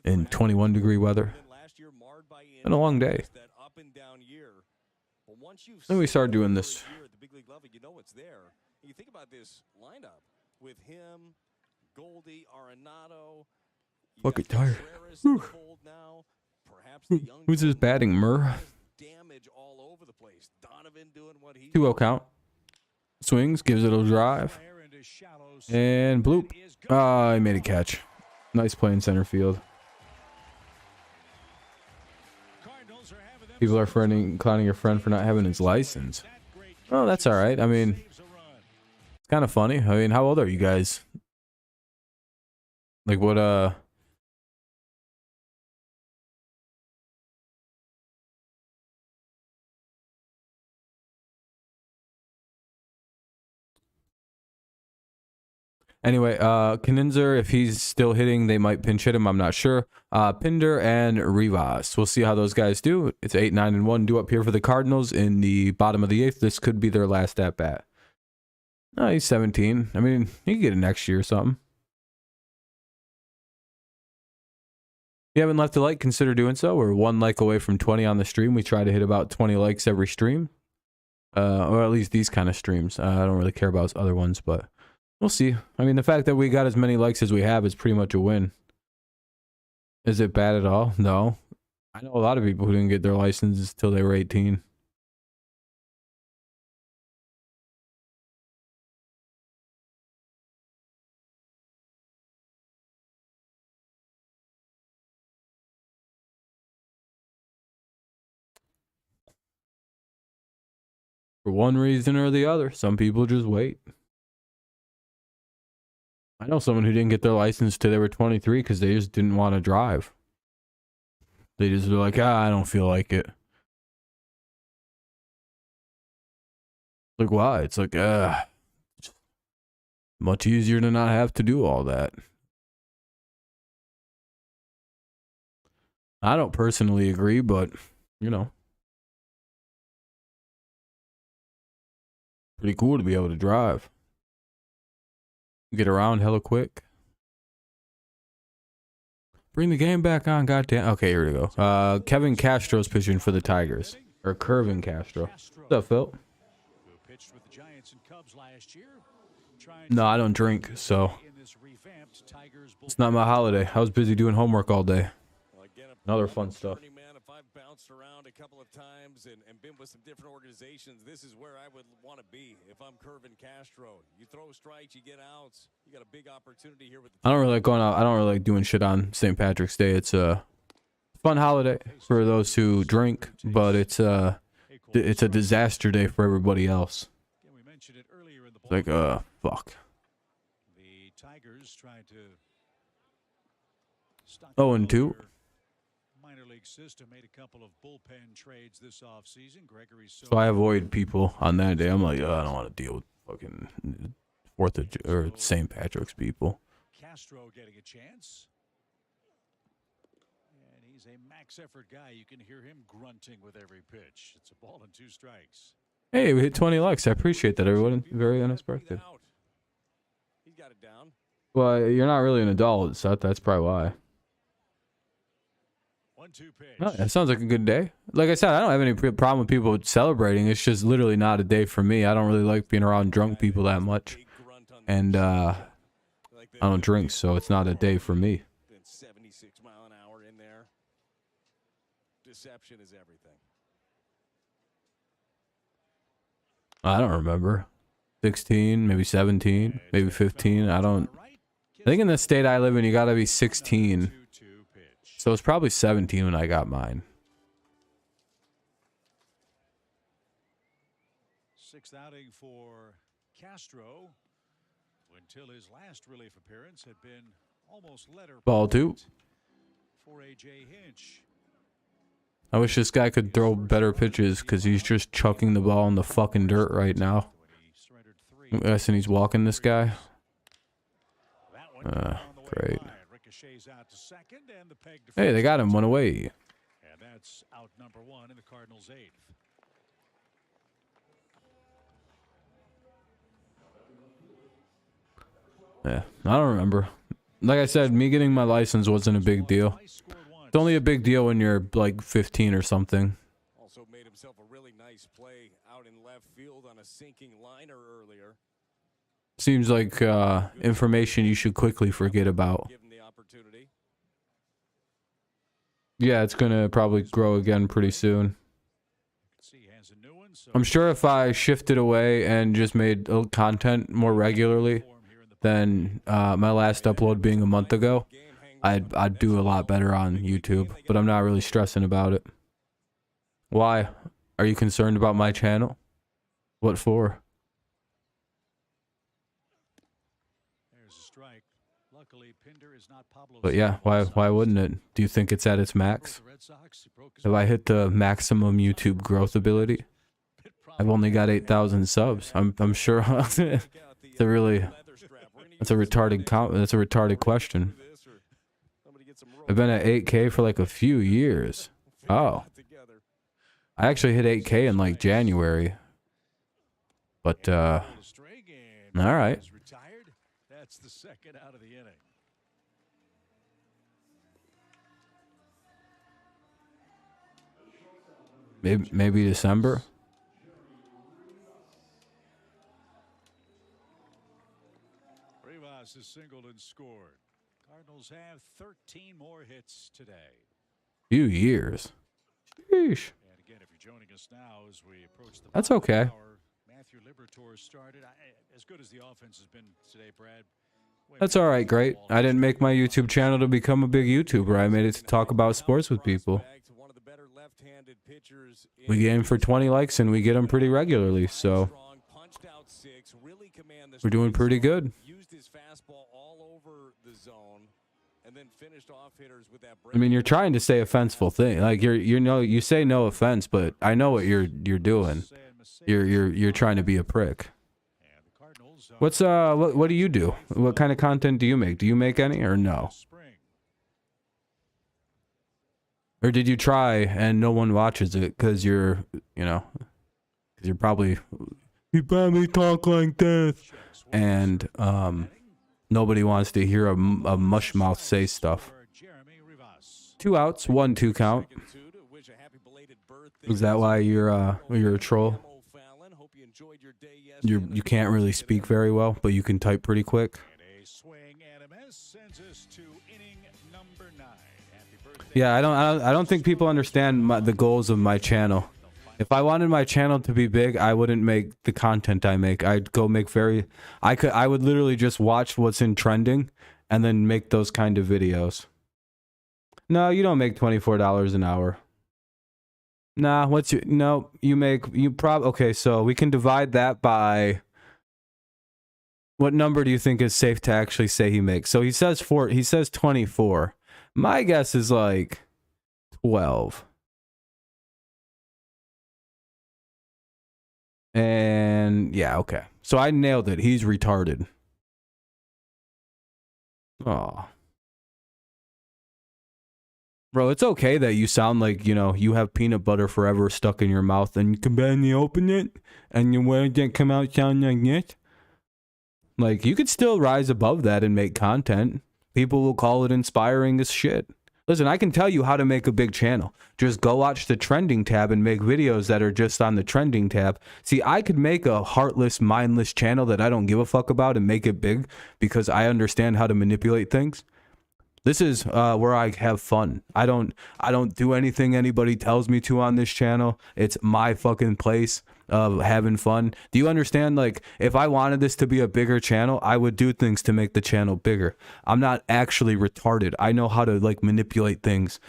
in 21 degree weather. Been a long day. Then we started doing this. You know it's there. You think about this lineup with him, Goldie, Arenado. Look at tired. Who's his batting? Murr. Damage all over the place. Donovan doing what he 2-0 count. Swings, gives it a drive. And bloop. He made a catch. Nice play in center field. People are clowning your friend for not having his license. Oh, that's all right. I mean, it's kind of funny. I mean, how old are you guys? Like what, Anyway, Kaninzer, if he's still hitting, they might pinch hit him. I'm not sure. Pinder and Rivas. We'll see how those guys do. It's 8-9-1 due up here for the Cardinals in the bottom of the 8th. This could be their last at bat. Oh, he's 17. I mean, he can get it next year or something. If you haven't left a like, consider doing so. We're 1 like away from 20 on the stream. We try to hit about 20 likes every stream. Or at least these kind of streams. I don't really care about other ones, but we'll see. I mean, the fact that we got as many likes as we have is pretty much a win. Is it bad at all? No. I know a lot of people who didn't get their licenses till they were 18. For one reason or the other, some people just wait. I know someone who didn't get their license till they were 23 because they just didn't want to drive. They just were like, I don't feel like it. Like, why? It's like, much easier to not have to do all that. I don't personally agree, but, you know. Pretty cool to be able to drive. Get around hella quick. Bring the game back on, goddamn. Okay, here we go. Kevin Castro's pitching for the Tigers. Or Curvin Castro. What's up, Phil? No, I don't drink, so it's not my holiday. I was busy doing homework all day. Another fun stuff. Bounced around a couple of times and been with some different organizations. This is where I would want to be if I'm Curvin Castro. You throw strikes, you get outs. You got a big opportunity here with the I don't really like going out. I don't really like doing shit on St. Patrick's Day. It's a fun holiday for those who drink, but it's a disaster day for everybody else. It's like fuck. Tigers trying to stock 0-2. their minor league system. Made a couple of bullpen trades this offseason. Gregory So I avoid people on that day. I'm like, oh, I don't want to deal with fucking St. Patrick's people. Castro getting a chance. And he's a max effort guy. You can hear him grunting with every pitch. It's a ball and 2 strikes. Hey, we hit 20 likes. I appreciate that, everyone. Very unexpected. He got it down. Well, you're not really an adult, so that's probably why. 1-2 pitch. Oh, that sounds like a good day. Like I said, I don't have any problem with people celebrating. It's just literally not a day for me. I don't really like being around drunk people that much. And I don't drink, so it's not a day for me. 76 mile an hour in there. Deception is everything. I don't remember. 16, maybe 17, maybe 15. I think in the state I live in, you got to be 16. So it's probably 17 when I got mine. 6th outing for Castro, until his last relief appearance had been almost letter Ball 2. for A.J. Hinch. I wish this guy could throw better pitches because he's just chucking the ball in the fucking dirt right now. And he's walking this guy. Great. Hey, they got him. 1 away. And that's out number 1 in the Cardinals' 8th. Yeah, I don't remember. Like I said, me getting my license wasn't a big deal. It's only a big deal when you're like 15 or something. Also made himself a really nice play out in left field on a sinking liner earlier. Seems like information you should quickly forget about. Give him the opportunity. Yeah, it's gonna probably grow again pretty soon. I'm sure if I shifted away and just made content more regularly than my last upload being a month ago, I'd do a lot better on YouTube, but I'm not really stressing about it. Why? Are you concerned about my channel? What for? But yeah, why wouldn't it? Do you think it's at its max? Have I hit the maximum YouTube growth ability? I've only got 8,000 subs. I'm sure that's a retarded question. I've been at 8K for like a few years. Oh. I actually hit 8K in like January. But all right. That's the second out of the inning. Maybe December. Rivas has singled and scored. Cardinals have 13 more hits today. Few years. Sheesh. And again, if you're joining us now as we approach the That's okay. hour, Matthew Liberatore started. As good as the offense has been today, Brad. That's all right, great. I didn't make my YouTube channel to become a big YouTuber. I made it to talk about sports with people. We game for 20 likes and we get them pretty regularly, so we're doing pretty good. I mean, you're trying to say a fanciful thing. Like you say no offense, but I know what you're doing. You're trying to be a prick. What do you do? What kind of content do you make? Do you make any or no? Or did you try and no one watches it because you probably talk like this and nobody wants to hear a mush mouth say stuff. 2 outs, 1-2 count. Is that why you're a troll? You can't really speak very well, but you can type pretty quick. Yeah, I don't think people understand the goals of my channel. If I wanted my channel to be big, I wouldn't make the content I make. I'd go make I would literally just watch what's in trending and then make those kind of videos. No, you don't make $24 an hour. Nah, okay, so we can divide that by What number do you think is safe to actually say he makes? So he says 24. My guess is like 12. And yeah, okay. So I nailed it. He's retarded. Oh. Bro, it's okay that you sound like, you know, you have peanut butter forever stuck in your mouth and you can barely open it and your words don't come out sounding like this. Like, you could still rise above that and make content. People will call it inspiring as shit. Listen, I can tell you how to make a big channel. Just go watch the trending tab and make videos that are just on the trending tab. See, I could make a heartless, mindless channel that I don't give a fuck about and make it big because I understand how to manipulate things. This is where I have fun. I don't do anything anybody tells me to on this channel. It's my fucking place of having fun. Do you understand? Like, if I wanted this to be a bigger channel, I would do things to make the channel bigger. I'm not actually retarded. I know how to like manipulate things.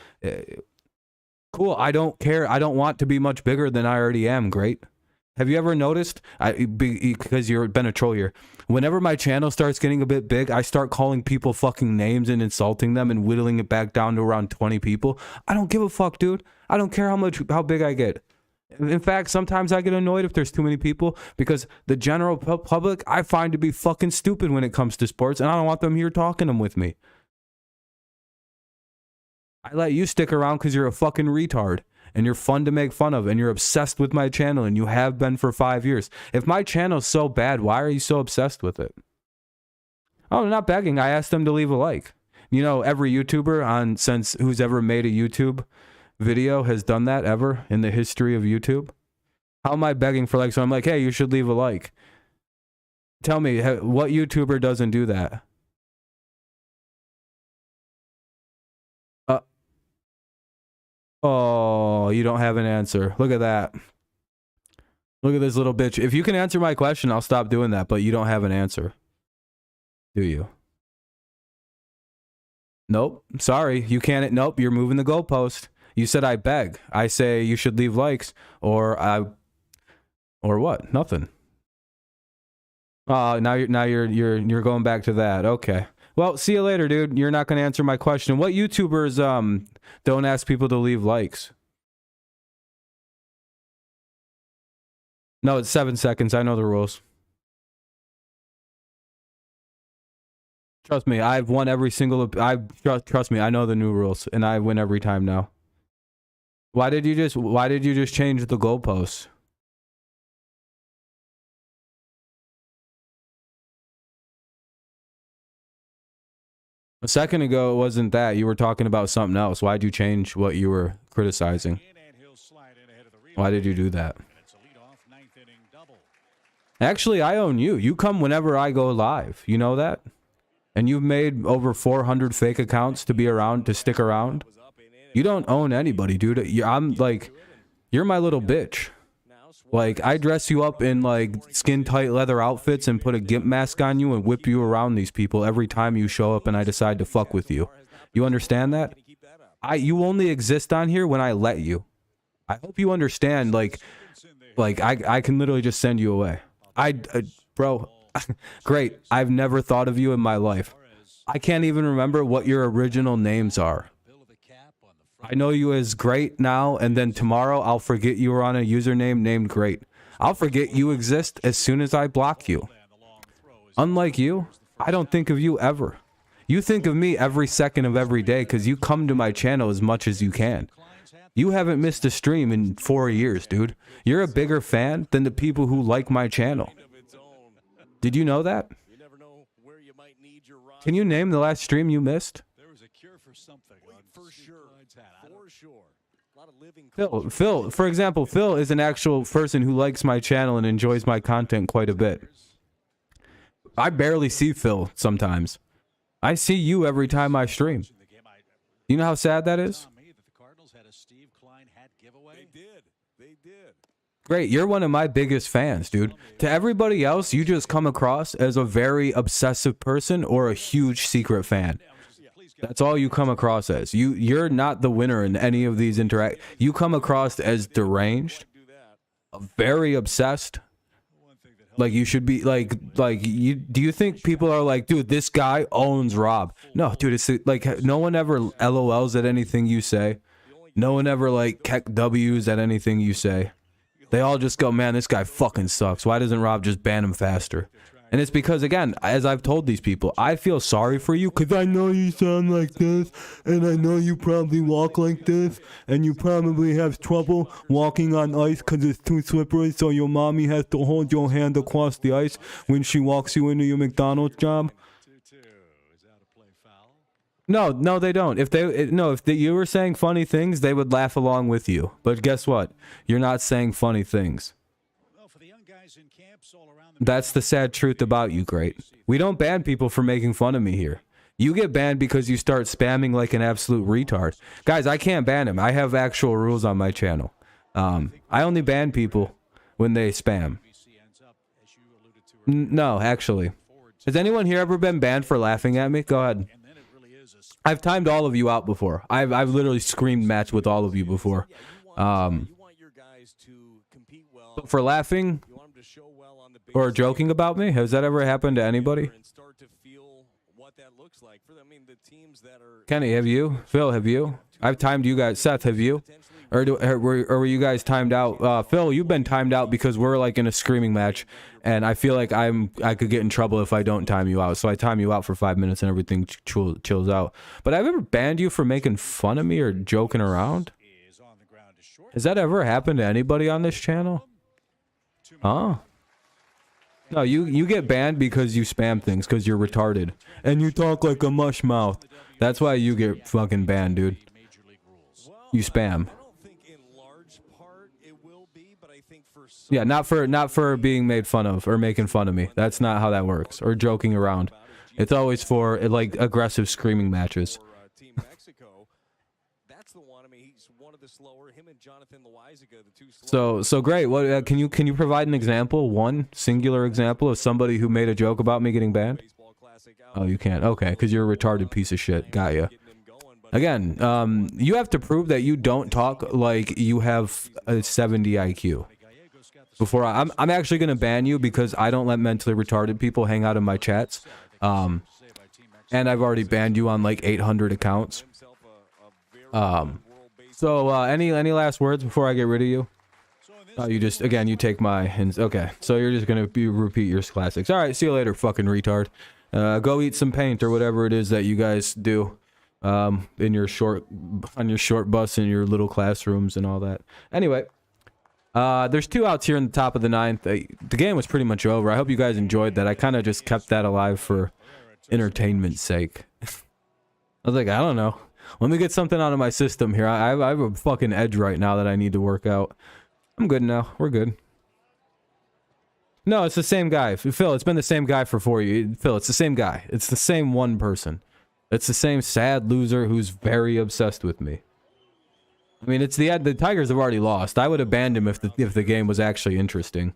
Cool. I don't care. I don't want to be much bigger than I already am. Great. Have you ever noticed? Because you've been a troll here. Whenever my channel starts getting a bit big, I start calling people fucking names and insulting them and whittling it back down to around 20 people. I don't give a fuck, dude. I don't care how big I get. In fact, sometimes I get annoyed if there's too many people because the general public I find to be fucking stupid when it comes to sports, and I don't want them here talking them with me. I let you stick around because you're a fucking retard. And you're fun to make fun of, and you're obsessed with my channel, and you have been for 5 years. If my channel's so bad, why are you so obsessed with it? Oh, I'm not begging. I asked them to leave a like. You know, every YouTuber since who's ever made a YouTube video has done that ever in the history of YouTube. How am I begging for likes? So I'm like, hey, you should leave a like. Tell me, what YouTuber doesn't do that? Oh, you don't have an answer. Look at that. Look at this little bitch. If you can answer my question, I'll stop doing that, but you don't have an answer. Do you? Nope. Sorry. You can't. Nope. You're moving the goalpost. You said I beg. I say you should leave likes or what? Nothing. Now you're going back to that. Okay. Well, see you later, dude. You're not going to answer my question. What YouTubers don't ask people to leave likes? No, it's 7 seconds. I know the rules. Trust me, I've won every single. Trust me, I know the new rules, and I win every time now. Why did you just change the goalposts? A second ago, it wasn't that. You were talking about something else. Why'd you change what you were criticizing? Why did you do that? Actually, I own you. You come whenever I go live. You know that? And you've made over 400 fake accounts to be around, to stick around. You don't own anybody, dude. I'm like, you're my little bitch. Like, I dress you up in, like, skin-tight leather outfits and put a gimp mask on you and whip you around these people every time you show up and I decide to fuck with you. You understand that? You only exist on here when I let you. I hope you understand, like I can literally just send you away. Bro, great. I've never thought of you in my life. I can't even remember what your original names are. I know you as Great now, and then tomorrow I'll forget you were on a username named Great. I'll forget you exist as soon as I block you. Unlike you, I don't think of you ever. You think of me every second of every day because you come to my channel as much as you can. You haven't missed a stream in 4 years, dude. You're a bigger fan than the people who like my channel. Did you know that? Can you name the last stream you missed? Phil, for example, Phil is an actual person who likes my channel and enjoys my content quite a bit. I barely see Phil sometimes. I see you every time I stream. You know how sad that is? Great, you're one of my biggest fans, dude. To everybody else, you just come across as a very obsessive person or a huge secret fan. That's all you come across as. You're not the winner in any of these You come across as deranged, very obsessed, Like you should be like you. Do you think people are like, dude, this guy owns Rob? No, dude, it's like no one ever LOLs at anything you say. No one ever like keck W's at anything you say. They all just go, man, this guy fucking sucks. Why doesn't Rob just ban him faster? And it's because, again, as I've told these people, I feel sorry for you because I know you sound like this, and I know you probably walk like this, and you probably have trouble walking on ice because it's too slippery, so your mommy has to hold your hand across the ice when she walks you into your McDonald's job. No, they don't. If you were saying funny things, they would laugh along with you. But guess what? You're not saying funny things. That's the sad truth about you, Great. We don't ban people for making fun of me here. You get banned because you start spamming like an absolute retard. Guys, I can't ban him. I have actual rules on my channel. I only ban people when they spam. No, actually. Has anyone here ever been banned for laughing at me? Go ahead. I've timed all of you out before. I've literally screamed match with all of you before. For laughing or joking about me, has that ever happened to anybody? Kenny, have you? Phil, have you? I've timed you guys. Seth, have you? Or were you guys timed out? Phil, you've been timed out because we're like in a screaming match, and I feel like I could get in trouble if I don't time you out. So I time you out for 5 minutes and everything chills out. But I've ever banned you for making fun of me or joking around. Has that ever happened to anybody on this channel? Huh? No, you get banned because you spam things because you're retarded and you talk like a mush mouth. That's why you get fucking banned, dude. You spam. Yeah, not for being made fun of or making fun of me. That's not how that works. Or joking around. It's always for like aggressive screaming matches. So great. What can you provide an example, one singular example of somebody who made a joke about me getting banned? Oh, you can't. Okay, because you're a retarded piece of shit. Got ya. Again, you have to prove that you don't talk like you have a 70 IQ. Before I'm actually gonna ban you because I don't let mentally retarded people hang out in my chats. And I've already banned you on like 800 accounts. So any last words before I get rid of you? Oh, you just again you take my hints. Okay, so you're just gonna repeat your classics. All right, see you later, fucking retard. Go eat some paint or whatever it is that you guys do. On your short bus in your little classrooms and all that. Anyway, there's 2 outs here in the top of the 9th. The game was pretty much over. I hope you guys enjoyed that. I kind of just kept that alive for entertainment's sake. I was like, I don't know. Let me get something out of my system here. I have a fucking edge right now that I need to work out. I'm good now. We're good. No, it's the same guy. Phil, it's been the same guy for 4 years. Phil, it's the same guy. It's the same one person. It's the same sad loser who's very obsessed with me. I mean, it's the Tigers have already lost. I would have banned him if the game was actually interesting.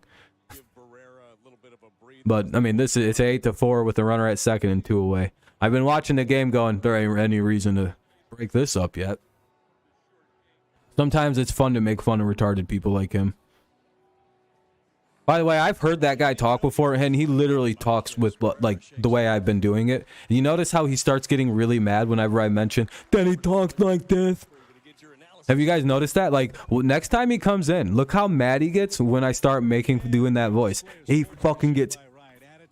But I mean, it's 8-4 with a runner at second and 2 away. I've been watching the game going, there ain't any reason to break this up yet. Sometimes it's fun to make fun of retarded people like him. By the way, I've heard that guy talk before, and he literally talks with like the way I've been doing it. You notice how he starts getting really mad whenever I mention that he talks like this? Have you guys noticed that? Like, next time he comes in, look how mad he gets when I start doing that voice. He fucking gets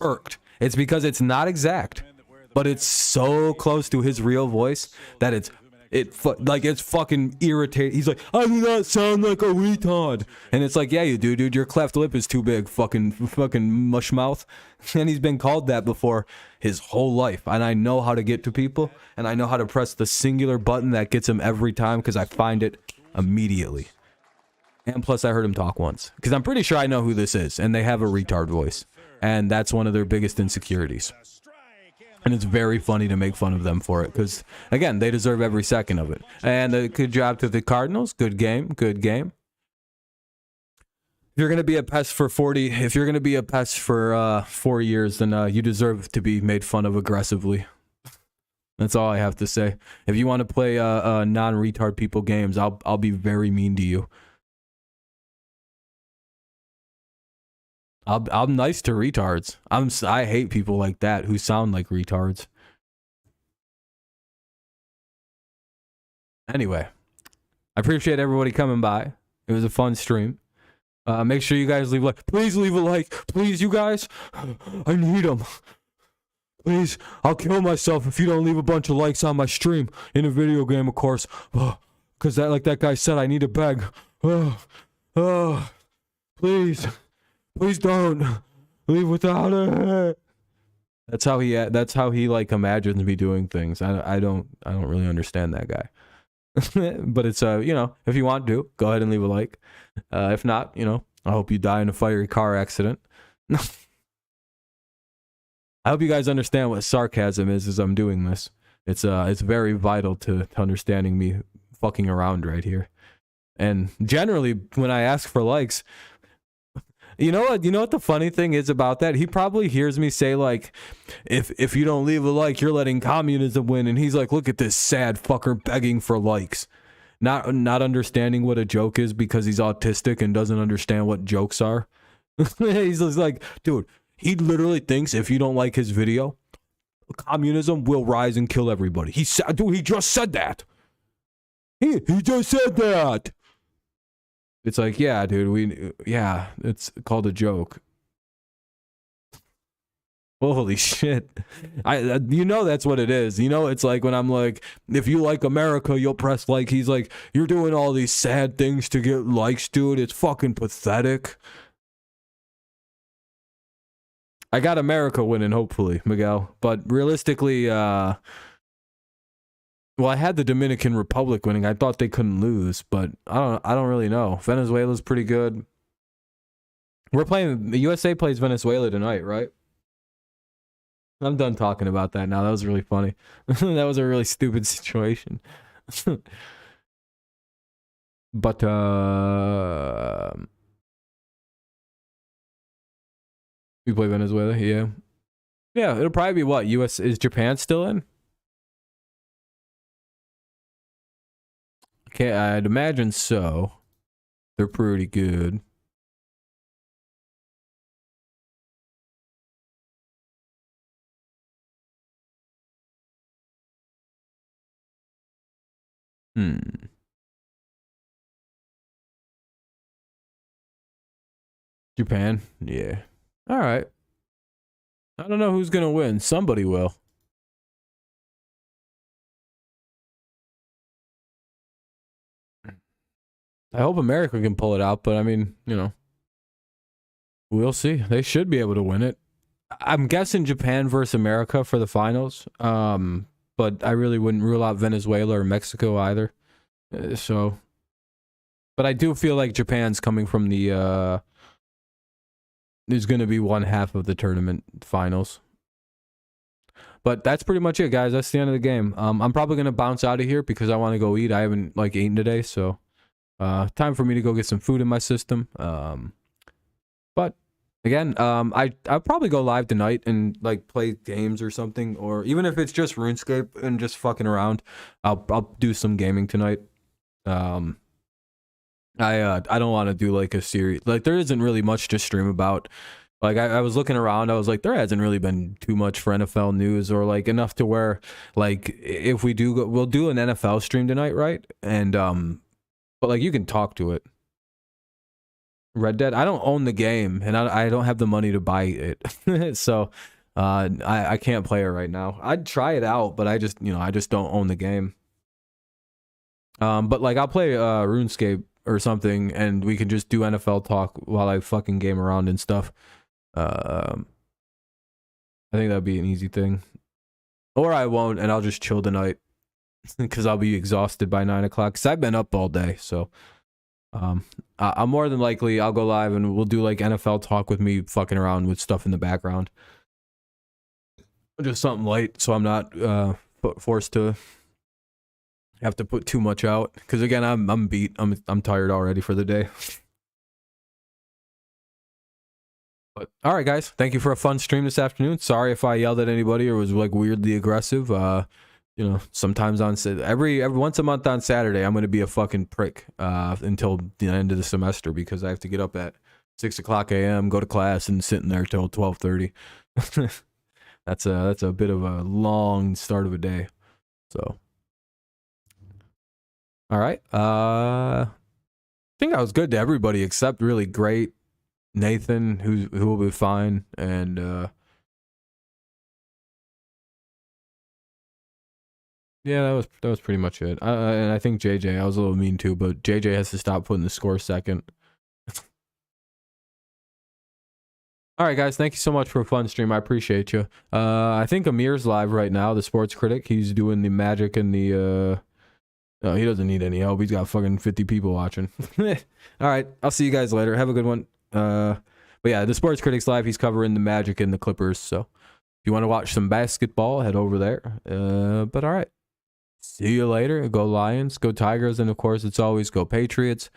irked. It's because it's not exact, but it's so close to his real voice that it's fucking irritating. He's like, I do not sound like a retard. And it's like, yeah, you do, dude. Your cleft lip is too big, fucking mush mouth. And he's been called that before his whole life. And I know how to get to people, and I know how to press the singular button that gets him every time because I find it immediately. And plus, I heard him talk once because I'm pretty sure I know who this is, and they have a retard voice, and that's one of their biggest insecurities. And it's very funny to make fun of them for it because, again, they deserve every second of it. And a good job to the Cardinals. Good game. Good game. If you're going to be a pest for 40, if you're going to be a pest for 4 years, then you deserve to be made fun of aggressively. That's all I have to say. If you want to play non-retard people games, I'll be very mean to you. I'm nice to retards. I hate people like that who sound like retards. Anyway, I appreciate everybody coming by. It was a fun stream. Make sure you guys leave a like. Please leave a like. Please, you guys. I need them. Please, I'll kill myself if you don't leave a bunch of likes on my stream in a video game, of course. Because that, like that guy said, I need to beg. Please don't leave without it. That's how he like imagines me doing things. I don't really understand that guy. But it's you know, if you want to, go ahead and leave a like. If not, you know, I hope you die in a fiery car accident. I hope you guys understand what sarcasm is as I'm doing this. It's very vital to understanding me fucking around right here. And generally, when I ask for likes, you know what the funny thing is about that? He probably hears me say like, if you don't leave a like, you're letting communism win. And he's like, look at this sad fucker begging for likes. Not understanding what a joke is because he's autistic and doesn't understand what jokes are. He's just like, dude, he literally thinks if you don't like his video, communism will rise and kill everybody. He just said that. He just said that. It's like, yeah, dude, it's called a joke. Holy shit. You know that's what it is. You know, it's like when I'm like, if you like America, you'll press like. He's like, you're doing all these sad things to get likes, dude. It's fucking pathetic. I got America winning, hopefully, Miguel. But realistically, well, I had the Dominican Republic winning. I thought they couldn't lose, but I don't really know. Venezuela's pretty good. We're playing, the USA plays Venezuela tonight, right? I'm done talking about that now. That was really funny. That was a really stupid situation. But we play Venezuela, yeah. Yeah, it'll probably be what? US, is Japan still in? Okay, I'd imagine so. They're pretty good. Japan, yeah. All right. I don't know who's gonna win. Somebody will. I hope America can pull it out, but I mean, you know, we'll see. They should be able to win it. I'm guessing Japan versus America for the finals. But I really wouldn't rule out Venezuela or Mexico either. So, but I do feel like Japan's coming from the is going to be one half of the tournament finals. But that's pretty much it, guys. That's the end of the game. I'm probably going to bounce out of here because I want to go eat. I haven't like eaten today, so time for me to go get some food in my system. But again, I'll probably go live tonight and like play games or something, or even if it's just RuneScape and just fucking around, I'll do some gaming tonight. I don't want to do like a series. Like there isn't really much to stream about. Like I was looking around, I was like, there hasn't really been too much for NFL news, or like enough to where like if we do go, we'll do an NFL stream tonight, right? And but like you can talk to it. Red Dead, I don't own the game, and I don't have the money to buy it. So I can't play it right now. I'd try it out, but I just don't own the game. But like I'll play RuneScape or something, and we can just do NFL talk while I fucking game around and stuff. I think that'd be an easy thing. Or I won't, and I'll just chill tonight because I'll be exhausted by 9 o'clock. Because I've been up all day, so I'm more than likely I'll go live and we'll do like NFL talk with me fucking around with stuff in the background. Just something light, so I'm not forced to have to put too much out. Because again, I'm beat. I'm tired already for the day. But all right, guys, thank you for a fun stream this afternoon. Sorry if I yelled at anybody or was like weirdly aggressive. You know, sometimes on every once a month on Saturday, I'm gonna be a fucking prick until the end of the semester because I have to get up at 6 o'clock a.m., go to class, and sitting there till 12:30. That's a bit of a long start of a day. So, all right. I think I was good to everybody except really great Nathan, who will be fine, and yeah, that was pretty much it. And I think JJ, I was a little mean too, but JJ has to stop putting the score second. All right, guys, thank you so much for a fun stream. I appreciate you. I think Amir's live right now, the sports critic. He's doing the Magic and the no, he doesn't need any help. He's got fucking 50 people watching. All right, I'll see you guys later. Have a good one. But yeah, the sports critic's live. He's covering the Magic and the Clippers. So if you want to watch some basketball, head over there. But all right, see you later. Go Lions, go Tigers, and of course, it's always go Patriots.